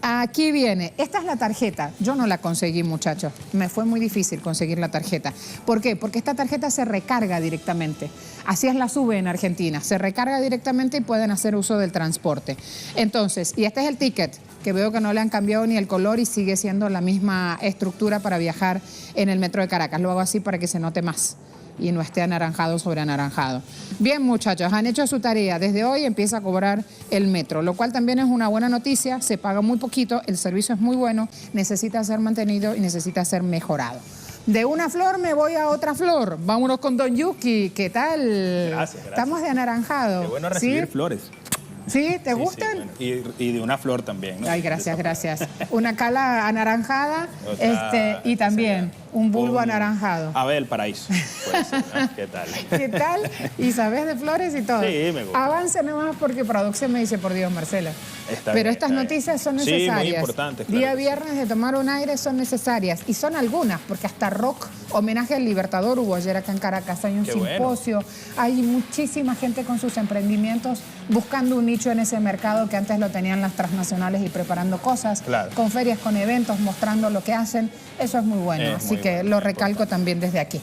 Speaker 1: Aquí viene. Esta es la tarjeta. Yo no la conseguí, muchachos. Me fue muy difícil conseguir la tarjeta. ¿Por qué? Porque esta tarjeta se recarga directamente. Así es la SUBE en Argentina. Se recarga directamente y pueden hacer uso del transporte. Entonces, y este es el ticket, que veo que no le han cambiado ni el color y sigue siendo la misma estructura para viajar en el metro de Caracas. Lo hago así para que se note más y no esté anaranjado sobre anaranjado. Bien, muchachos, han hecho su tarea. Desde hoy empieza a cobrar el metro, lo cual también es una buena noticia. Se paga muy poquito, el servicio es muy bueno, necesita ser mantenido y necesita ser mejorado. De una flor me voy a otra flor. Vámonos con Don Yuki. ¿Qué tal?
Speaker 7: Gracias.
Speaker 1: Estamos de anaranjado.
Speaker 7: Qué bueno recibir
Speaker 1: ¿Sí?
Speaker 7: flores.
Speaker 1: ¿Sí? ¿Te gustan?
Speaker 7: Sí, bueno. Y de una flor también, ¿no?
Speaker 1: Ay, gracias. Una cala anaranjada
Speaker 7: Otra,
Speaker 1: y también un bulbo anaranjado.
Speaker 7: Ave del paraíso. Puede ser, ¿no? ¿Qué tal?
Speaker 1: ¿Qué tal? ¿Y sabes de flores y todo?
Speaker 7: Sí, me gusta.
Speaker 1: Avance nomás porque producción me dice, por Dios, Marcela.
Speaker 7: Está
Speaker 1: Pero
Speaker 7: bien,
Speaker 1: estas
Speaker 7: está
Speaker 1: noticias son
Speaker 7: Sí,
Speaker 1: necesarias.
Speaker 7: muy importantes, claro
Speaker 1: Día
Speaker 7: que sí.
Speaker 1: viernes de tomar un aire son necesarias. Y son algunas, porque hasta rock, homenaje al Libertador hubo ayer acá en Caracas. Hay un
Speaker 7: Qué bueno.
Speaker 1: simposio. Hay muchísima gente con sus emprendimientos buscando un nicho en ese mercado que antes lo tenían las transnacionales y preparando cosas.
Speaker 7: Claro.
Speaker 1: Con ferias, con eventos, mostrando lo que hacen. Eso es muy bueno.
Speaker 7: Es
Speaker 1: Así
Speaker 7: muy
Speaker 1: que
Speaker 7: bueno,
Speaker 1: lo
Speaker 7: muy
Speaker 1: recalco también desde aquí.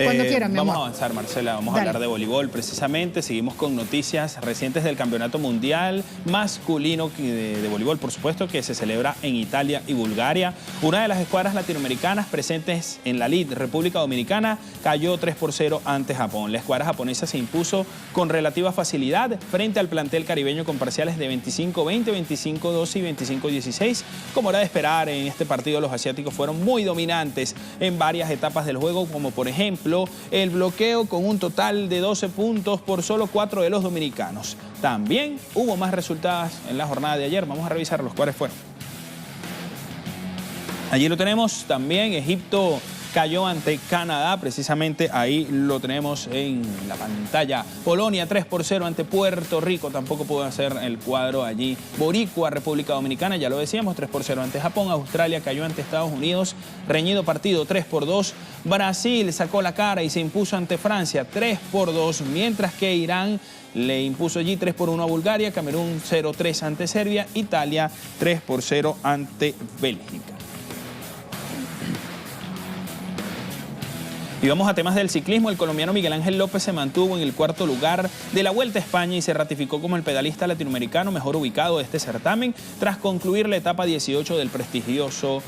Speaker 1: Cuando quieran, mi
Speaker 7: Vamos
Speaker 1: amor.
Speaker 7: a avanzar, Marcela, vamos
Speaker 1: Dale.
Speaker 7: a hablar de voleibol precisamente. Seguimos con noticias recientes del Campeonato Mundial masculino de voleibol, por supuesto, que se celebra en Italia y Bulgaria. Una de las escuadras latinoamericanas presentes en la LID, República Dominicana, cayó 3-0 ante Japón. La escuadra japonesa se impuso con relativa facilidad frente al plantel caribeño con parciales de 25-20, 25-12 y 25-16. Como era de esperar, en este partido los asiáticos fueron muy dominantes en varias etapas del juego, como por ejemplo el bloqueo con un total de 12 puntos por solo 4 de los dominicanos. También hubo más resultados en la jornada de ayer. Vamos a revisarlos, cuáles fueron. Allí lo tenemos también. Egipto cayó ante Canadá, precisamente ahí lo tenemos en la pantalla. Polonia 3-0 ante Puerto Rico, tampoco pudo hacer el cuadro allí. Boricua, República Dominicana, ya lo decíamos, 3-0 ante Japón. Australia cayó ante Estados Unidos, reñido partido 3-2. Brasil sacó la cara y se impuso ante Francia 3-2, mientras que Irán le impuso allí 3-1 a Bulgaria, Camerún 0-3 ante Serbia, Italia 3-0 ante Bélgica. Y vamos a temas del ciclismo. El colombiano Miguel Ángel López se mantuvo en el cuarto lugar de la Vuelta a España y se ratificó como el pedalista latinoamericano mejor ubicado de este certamen tras concluir la etapa 18 del prestigioso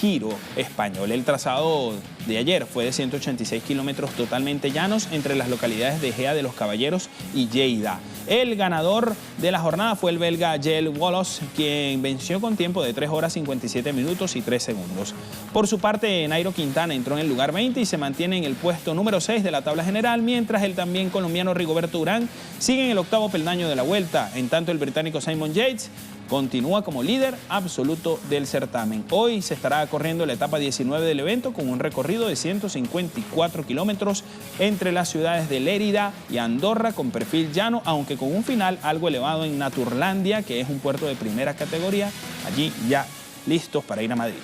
Speaker 7: Giro español. El trazado de ayer fue de 186 kilómetros totalmente llanos entre las localidades de Egea de los Caballeros y Lleida. El ganador de la jornada fue el belga Jelle Wallace, quien venció con tiempo de 3 horas 57 minutos y 3 segundos. Por su parte, Nairo Quintana entró en el lugar 20 y se mantiene en el puesto número 6 de la tabla general, mientras el también colombiano Rigoberto Urán sigue en el octavo peldaño de la Vuelta. En tanto, el británico Simon Yates continúa como líder absoluto del certamen. Hoy se estará corriendo la etapa 19 del evento con un recorrido de 154 kilómetros entre las ciudades de Lérida y Andorra con perfil llano, aunque con un final algo elevado en Naturlandia, que es un puerto de primera categoría, allí ya listos para ir a Madrid.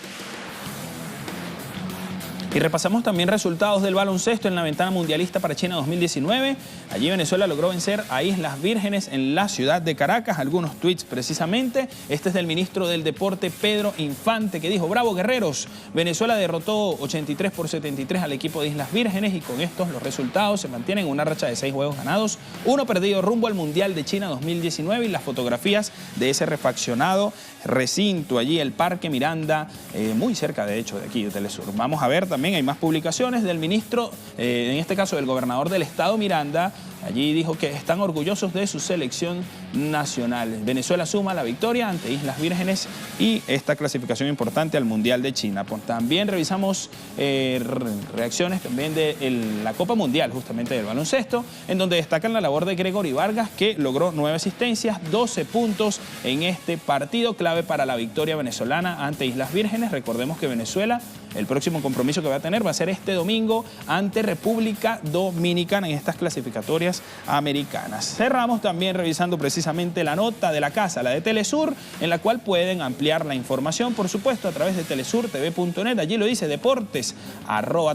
Speaker 7: Y repasamos también resultados del baloncesto en la ventana mundialista para China 2019. Allí Venezuela logró vencer a Islas Vírgenes en la ciudad de Caracas. Algunos tweets precisamente. Este es del ministro del Deporte, Pedro Infante, que dijo: bravo guerreros, Venezuela derrotó 83-73 al equipo de Islas Vírgenes y con estos los resultados se mantienen en una racha de 6 juegos ganados, 1 perdido rumbo al Mundial de China 2019 y las fotografías de ese refaccionado recinto allí, el Parque Miranda, muy cerca de hecho de aquí de Telesur. Vamos a ver también, hay más publicaciones del ministro, en este caso del gobernador del estado Miranda. Allí dijo que están orgullosos de su selección nacional. Venezuela suma la victoria ante Islas Vírgenes y esta clasificación importante al Mundial de China. También revisamos reacciones también de la Copa Mundial, justamente del baloncesto, en donde destacan la labor de Gregory Vargas, que logró 9 asistencias, 12 puntos en este partido, clave para la victoria venezolana ante Islas Vírgenes. Recordemos que Venezuela, el próximo compromiso que va a tener va a ser este domingo ante República Dominicana en estas clasificatorias americanas. Cerramos también revisando precisamente la nota de la casa, la de Telesur, en la cual pueden ampliar la información, por supuesto, a través de telesurtv.net. Allí lo dice: deportes,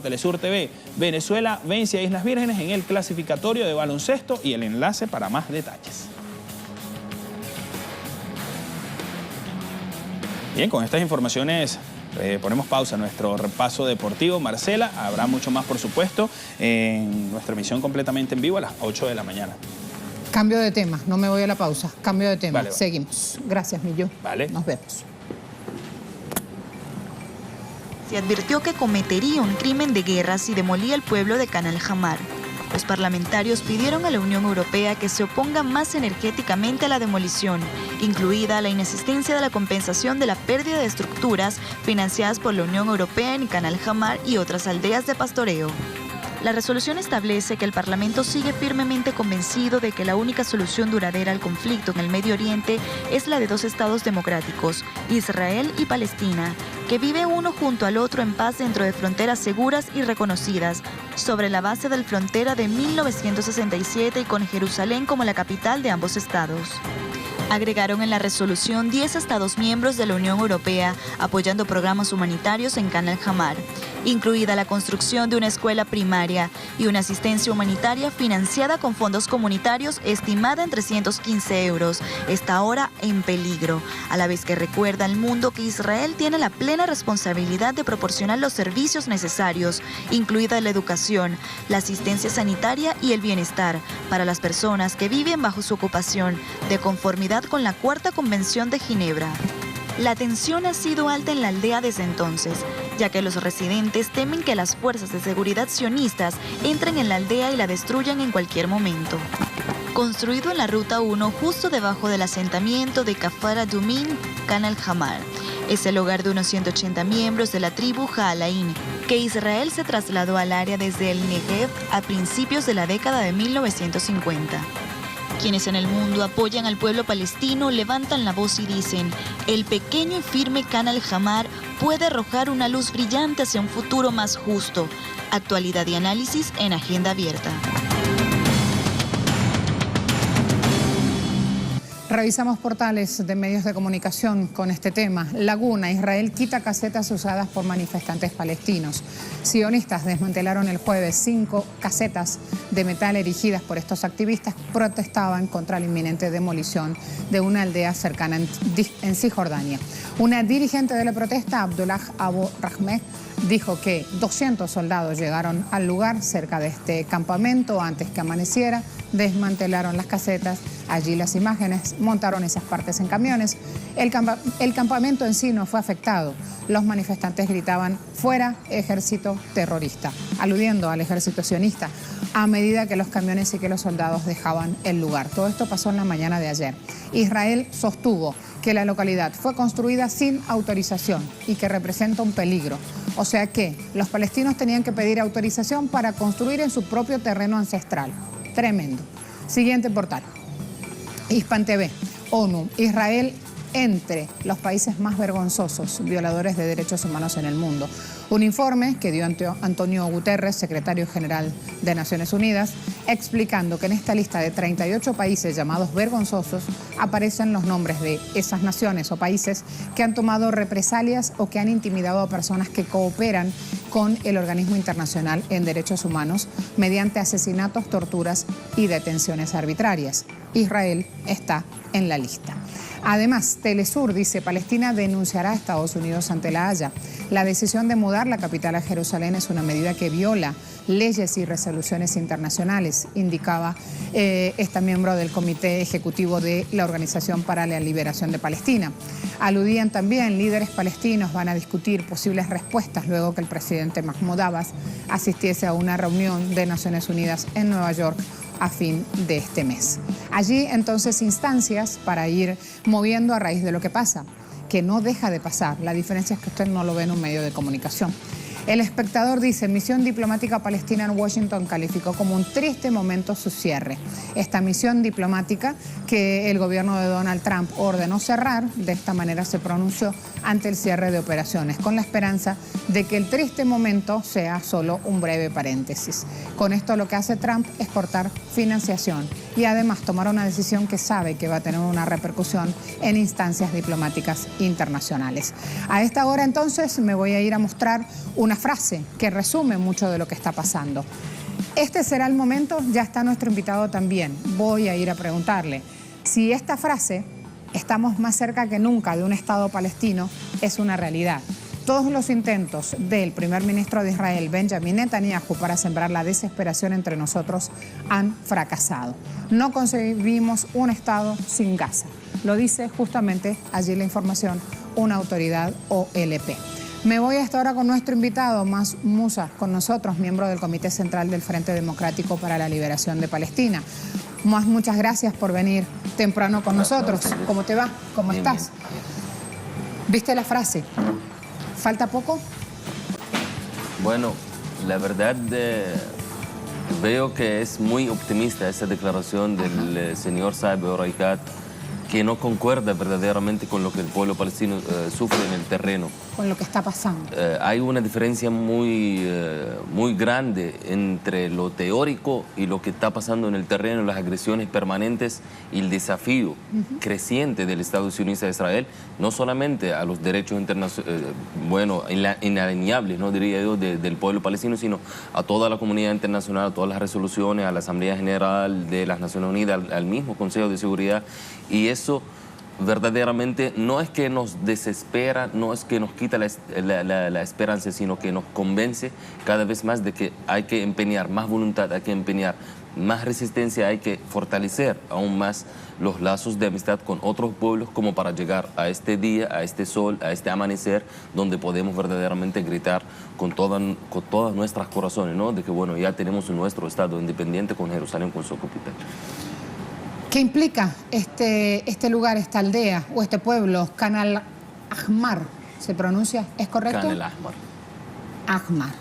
Speaker 7: @telesurtv. Venezuela vence a Islas Vírgenes en el clasificatorio de baloncesto y el enlace para más detalles. Bien, con estas informaciones ponemos pausa a nuestro repaso deportivo. Marcela, habrá mucho más, por supuesto, en nuestra emisión completamente en vivo a las 8 de la mañana.
Speaker 1: Cambio de tema, no me voy a la pausa. Cambio de tema,
Speaker 7: Vale.
Speaker 1: Seguimos. Gracias, Millo.
Speaker 7: Vale.
Speaker 1: Nos vemos.
Speaker 2: Se advirtió que cometería un crimen de guerra si demolía el pueblo de Canal Jamar. Los parlamentarios pidieron a la Unión Europea que se oponga más energéticamente a la demolición, incluida la inexistencia de la compensación de la pérdida de estructuras financiadas por la Unión Europea en Canal Hamar y otras aldeas de pastoreo. La resolución establece que el Parlamento sigue firmemente convencido de que la única solución duradera al conflicto en el Medio Oriente es la de dos estados democráticos, Israel y Palestina, que viven uno junto al otro en paz dentro de fronteras seguras y reconocidas, sobre la base de la frontera de 1967 y con Jerusalén como la capital de ambos estados. Agregaron en la resolución 10 estados miembros de la Unión Europea apoyando programas humanitarios en Canal Hamar, incluida la construcción de una escuela primaria y una asistencia humanitaria financiada con fondos comunitarios estimada en 315 euros, está ahora en peligro, a la vez que recuerda al mundo que Israel tiene la plena responsabilidad de proporcionar los servicios necesarios, incluida la educación, la asistencia sanitaria y el bienestar para las personas que viven bajo su ocupación, de conformidad con la Cuarta Convención de Ginebra. La tensión ha sido alta en la aldea desde entonces, ya que los residentes temen que las fuerzas de seguridad sionistas entren en la aldea y la destruyan en cualquier momento. Construido en la Ruta 1 justo debajo del asentamiento de Kafar Adumim, Canal Hamar, es el hogar de unos 180 miembros de la tribu Jaalain, que Israel se trasladó al área desde el Negev a principios de la década de 1950. Quienes en el mundo apoyan al pueblo palestino levantan la voz y dicen: el pequeño y firme Canal Hamar puede arrojar una luz brillante hacia un futuro más justo. Actualidad y análisis en Agenda Abierta.
Speaker 1: Revisamos portales de medios de comunicación con este tema. Laguna, Israel quita casetas usadas por manifestantes palestinos. Sionistas desmantelaron el jueves 5 casetas de metal erigidas por estos activistas que protestaban contra la inminente demolición de una aldea cercana en Cisjordania. Una dirigente de la protesta, Abdullah Abu Rahmeh, dijo que 200 soldados llegaron al lugar cerca de este campamento antes que amaneciera, desmantelaron las casetas, allí las imágenes, montaron esas partes en camiones. El campamento en sí no fue afectado. Los manifestantes gritaban: fuera ejército terrorista, aludiendo al ejército sionista, a medida que los camiones y que los soldados dejaban el lugar. Todo esto pasó en la mañana de ayer. Israel sostuvo que la localidad fue construida sin autorización y que representa un peligro. O sea que los palestinos tenían que pedir autorización para construir en su propio terreno ancestral. Tremendo. Siguiente portal. Hispan TV, ONU, Israel entre los países más vergonzosos violadores de derechos humanos en el mundo. Un informe que dio Antonio Guterres, secretario general de Naciones Unidas, explicando que en esta lista de 38 países llamados vergonzosos aparecen los nombres de esas naciones o países que han tomado represalias o que han intimidado a personas que cooperan con el organismo internacional en derechos humanos mediante asesinatos, torturas y detenciones arbitrarias. Israel está en la lista. Además, Telesur dice: Palestina denunciará a Estados Unidos ante la Haya. La decisión de mudar la capital a Jerusalén es una medida que viola leyes y resoluciones internacionales, indicaba esta miembro del Comité Ejecutivo de la Organización para la Liberación de Palestina. Aludían también: líderes palestinos van a discutir posibles respuestas luego que el presidente Mahmoud Abbas asistiese a una reunión de Naciones Unidas en Nueva York a fin de este mes. Allí entonces instancias para ir moviendo a raíz de lo que pasa, que no deja de pasar. La diferencia es que usted no lo ve en un medio de comunicación. El Espectador dice: misión diplomática palestina en Washington calificó como un triste momento su cierre. Esta misión diplomática que el gobierno de Donald Trump ordenó cerrar, de esta manera se pronunció ante el cierre de operaciones, con la esperanza de que el triste momento sea solo un breve paréntesis. Con esto lo que hace Trump es cortar financiación y además tomar una decisión que sabe que va a tener una repercusión en instancias diplomáticas internacionales. A esta hora entonces me voy a ir a mostrar una frase que resume mucho de lo que está pasando. Este será el momento, ya está nuestro invitado también. Voy a ir a preguntarle si esta frase, estamos más cerca que nunca de un Estado palestino, es una realidad. Todos los intentos del primer ministro de Israel, Benjamin Netanyahu, para sembrar la desesperación entre nosotros han fracasado. No concebimos un Estado sin Gaza. Lo dice justamente allí la información una autoridad OLP. Me voy hasta ahora con nuestro invitado, Mas Musa, con nosotros, miembro del Comité Central del Frente Democrático para la Liberación de Palestina. Mas, muchas gracias por venir temprano con nosotros. ¿Cómo te va? ¿Cómo estás? ¿Viste la frase? ¿Falta poco?
Speaker 8: Bueno, la verdad veo que es muy optimista esa declaración del señor Saeb Erekat, que no concuerda verdaderamente con lo que el pueblo palestino sufre en el terreno.
Speaker 1: Con lo que está pasando.
Speaker 8: Hay una diferencia muy grande entre lo teórico y lo que está pasando en el terreno, las agresiones permanentes y el desafío creciente del Estado sionista de Israel, no solamente a los derechos internacionales, inalineables, no diría yo, del pueblo palestino, sino a toda la comunidad internacional, a todas las resoluciones, a la Asamblea General de las Naciones Unidas, al mismo Consejo de Seguridad, y eso verdaderamente no es que nos desespera, no es que nos quita la esperanza, sino que nos convence cada vez más de que hay que empeñar más voluntad, hay que empeñar más resistencia, hay que fortalecer aún más los lazos de amistad con otros pueblos, como para llegar a este día, a este sol, a este amanecer, donde podemos verdaderamente gritar con todas nuestras corazones, ¿no? De que bueno, ya tenemos nuestro Estado independiente con Jerusalén, con su capital.
Speaker 1: ¿Qué implica este lugar, esta aldea o este pueblo, Khan al-Ahmar? ¿Se pronuncia? ¿Es correcto?
Speaker 8: Khan al-Ahmar.
Speaker 1: Ahmar.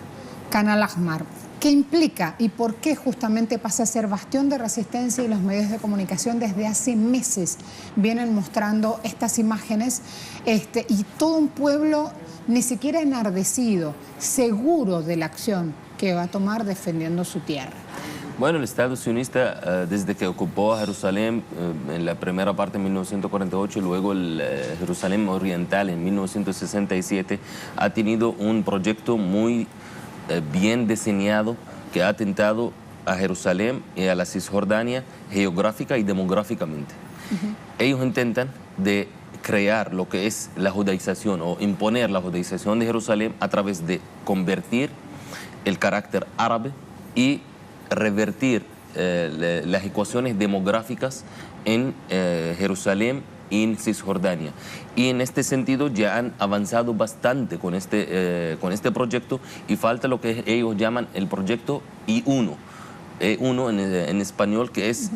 Speaker 1: Khan al-Ahmar. ¿Qué implica y por qué justamente pasa a ser bastión de resistencia? Y los medios de comunicación desde hace meses vienen mostrando estas imágenes y todo un pueblo ni siquiera enardecido, seguro de la acción que va a tomar defendiendo su tierra.
Speaker 8: Bueno, el Estado sionista, desde que ocupó a Jerusalén en la primera parte en 1948 y luego el Jerusalén Oriental en 1967, ha tenido un proyecto muy bien diseñado que ha atentado a Jerusalén y a la Cisjordania geográfica y demográficamente. Ellos intentan de crear lo que es la judaización o imponer la judaización de Jerusalén a través de convertir el carácter árabe y revertir las ecuaciones demográficas en Jerusalén y en Cisjordania. Y en este sentido ya han avanzado bastante con este proyecto, y falta lo que ellos llaman el proyecto I1. E1 en español, que es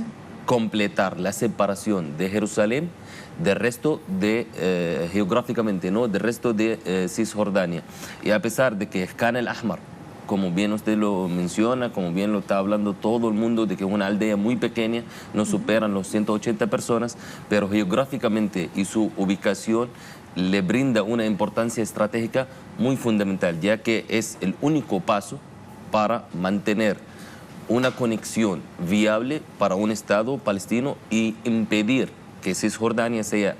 Speaker 8: completar la separación de Jerusalén del resto de, geográficamente, ¿no?, del resto de Cisjordania. Y a pesar de que es Khan al-Ahmar, como bien usted lo menciona, como bien lo está hablando todo el mundo, de que es una aldea muy pequeña, no superan los 180 personas, pero geográficamente y su ubicación le brinda una importancia estratégica muy fundamental, ya que es el único paso para mantener una conexión viable para un Estado palestino y impedir que Cisjordania sea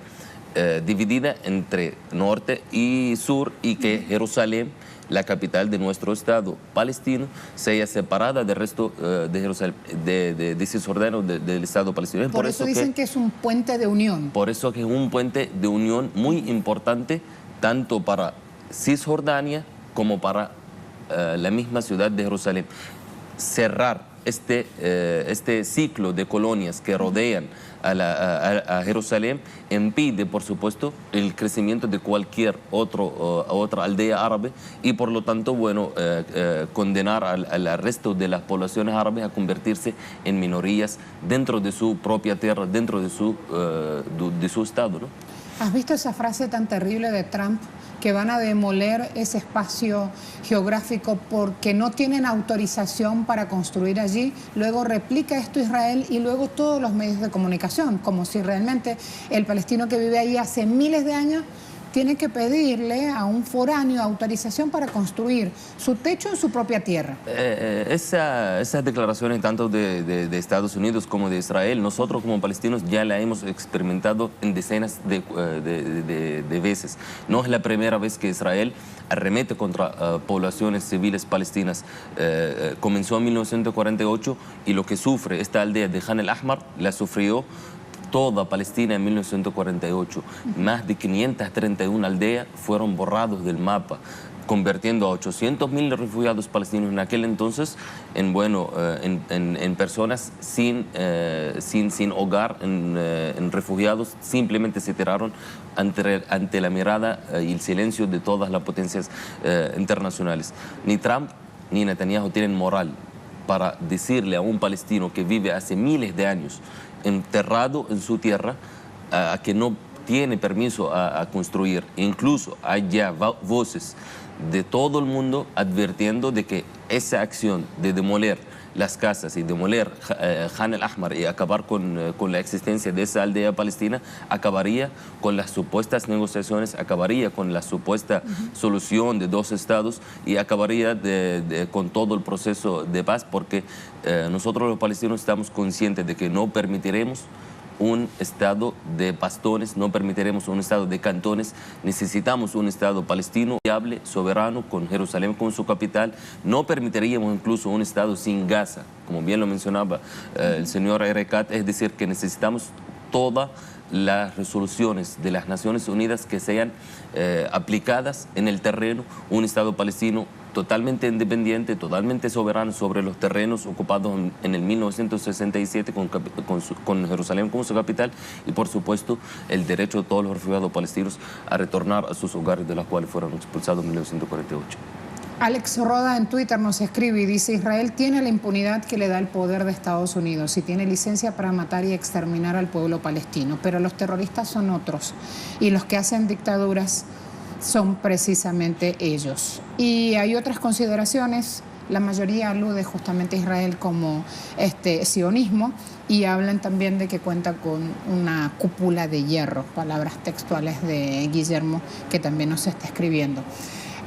Speaker 8: dividida entre norte y sur, y que Jerusalén, la capital de nuestro Estado palestino, sea separada del resto de Jerusalén, de Cisjordania, del Estado palestino.
Speaker 1: Por eso dicen que es un puente de unión.
Speaker 8: Por eso que es un puente de unión muy importante, tanto para Cisjordania como para la misma ciudad de Jerusalén. Cerrar este ciclo de colonias que rodean a Jerusalén impide, por supuesto, el crecimiento de cualquier otra aldea árabe, y por lo tanto, bueno, condenar al resto de las poblaciones árabes a convertirse en minorías dentro de su propia tierra, dentro de su Estado, ¿no?
Speaker 1: ¿Has visto esa frase tan terrible de Trump, que van a demoler ese espacio geográfico porque no tienen autorización para construir allí? Luego replica esto Israel y luego todos los medios de comunicación, como si realmente el palestino que vive ahí hace miles de años tiene que pedirle a un foráneo autorización para construir su techo en su propia tierra.
Speaker 8: Esas declaraciones, tanto de Estados Unidos como de Israel, nosotros como palestinos ya la hemos experimentado en decenas de veces. No es la primera vez que Israel arremete contra poblaciones civiles palestinas. Comenzó en 1948, y lo que sufre esta aldea de Khan al-Ahmar la sufrió toda Palestina en 1948. Más de 531 aldeas fueron borrados del mapa. convirtiendo a 800.000 refugiados palestinos en aquel entonces en personas sin hogar, en refugiados. Simplemente se tiraron ante la mirada y el silencio de todas las potencias internacionales. Ni Trump ni Netanyahu tienen moral para decirle a un palestino que vive hace miles de años enterrado en su tierra a que no tiene permiso a construir. Incluso hay ya voces de todo el mundo advirtiendo de que esa acción de demoler las casas y demoler Khan el-Ahmar y acabar con la existencia de esa aldea palestina acabaría con las supuestas negociaciones, acabaría con la supuesta solución de 2 estados y acabaría con todo el proceso de paz, porque nosotros los palestinos estamos conscientes de que no permitiremos un estado de bastones, no permitiremos un estado de cantones. Necesitamos un estado palestino viable, soberano, con Jerusalén como su capital. No permitiríamos incluso un estado sin Gaza, como bien lo mencionaba el señor Erekat. Es decir, que necesitamos todas las resoluciones de las Naciones Unidas que sean aplicadas en el terreno. Un estado palestino totalmente independiente, totalmente soberano sobre los terrenos ocupados en el 1967 con Jerusalén como su capital, y por supuesto el derecho de todos los refugiados palestinos a retornar a sus hogares de los cuales fueron expulsados en 1948.
Speaker 1: Alex Roda en Twitter nos escribe y dice: Israel tiene la impunidad que le da el poder de Estados Unidos y tiene licencia para matar y exterminar al pueblo palestino, pero los terroristas son otros y los que hacen dictaduras son precisamente ellos. Y hay otras consideraciones, la mayoría alude justamente a Israel como sionismo, y hablan también de que cuenta con una cúpula de hierro, palabras textuales de Guillermo, que también nos está escribiendo.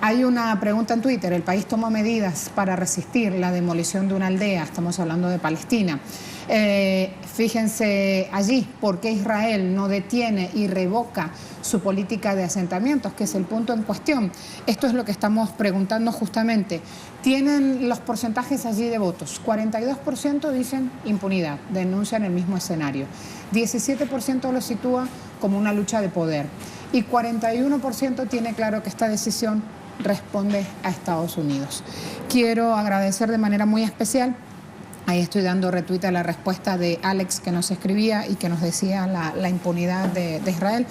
Speaker 1: Hay una pregunta en Twitter: el país tomó medidas para resistir la demolición de una aldea, estamos hablando de Palestina. Fíjense allí, ¿por qué Israel no detiene y revoca su política de asentamientos, que es el punto en cuestión? Esto es lo que estamos preguntando justamente. Tienen los porcentajes allí de votos. 42% dicen impunidad, denuncian el mismo escenario. 17% lo sitúa como una lucha de poder. Y 41% tiene claro que esta decisión responde a Estados Unidos. Quiero agradecer de manera muy especial, ahí estoy dando retweet a la respuesta de Alex, que nos escribía y que nos decía la impunidad de Israel.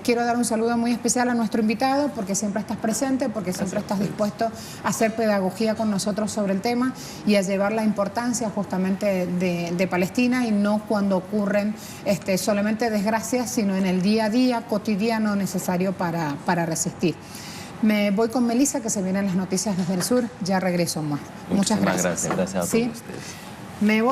Speaker 1: Quiero dar un saludo muy especial a nuestro invitado, porque siempre estás presente, porque siempre estás dispuesto a hacer pedagogía con nosotros sobre el tema y a llevar la importancia justamente de Palestina, y no cuando ocurren solamente desgracias, sino en el día a día cotidiano necesario para resistir. Me voy con Melissa, que se vienen las noticias desde el sur. Ya regreso más. Muchas gracias.
Speaker 8: Gracias a todos ustedes.
Speaker 1: Me voy.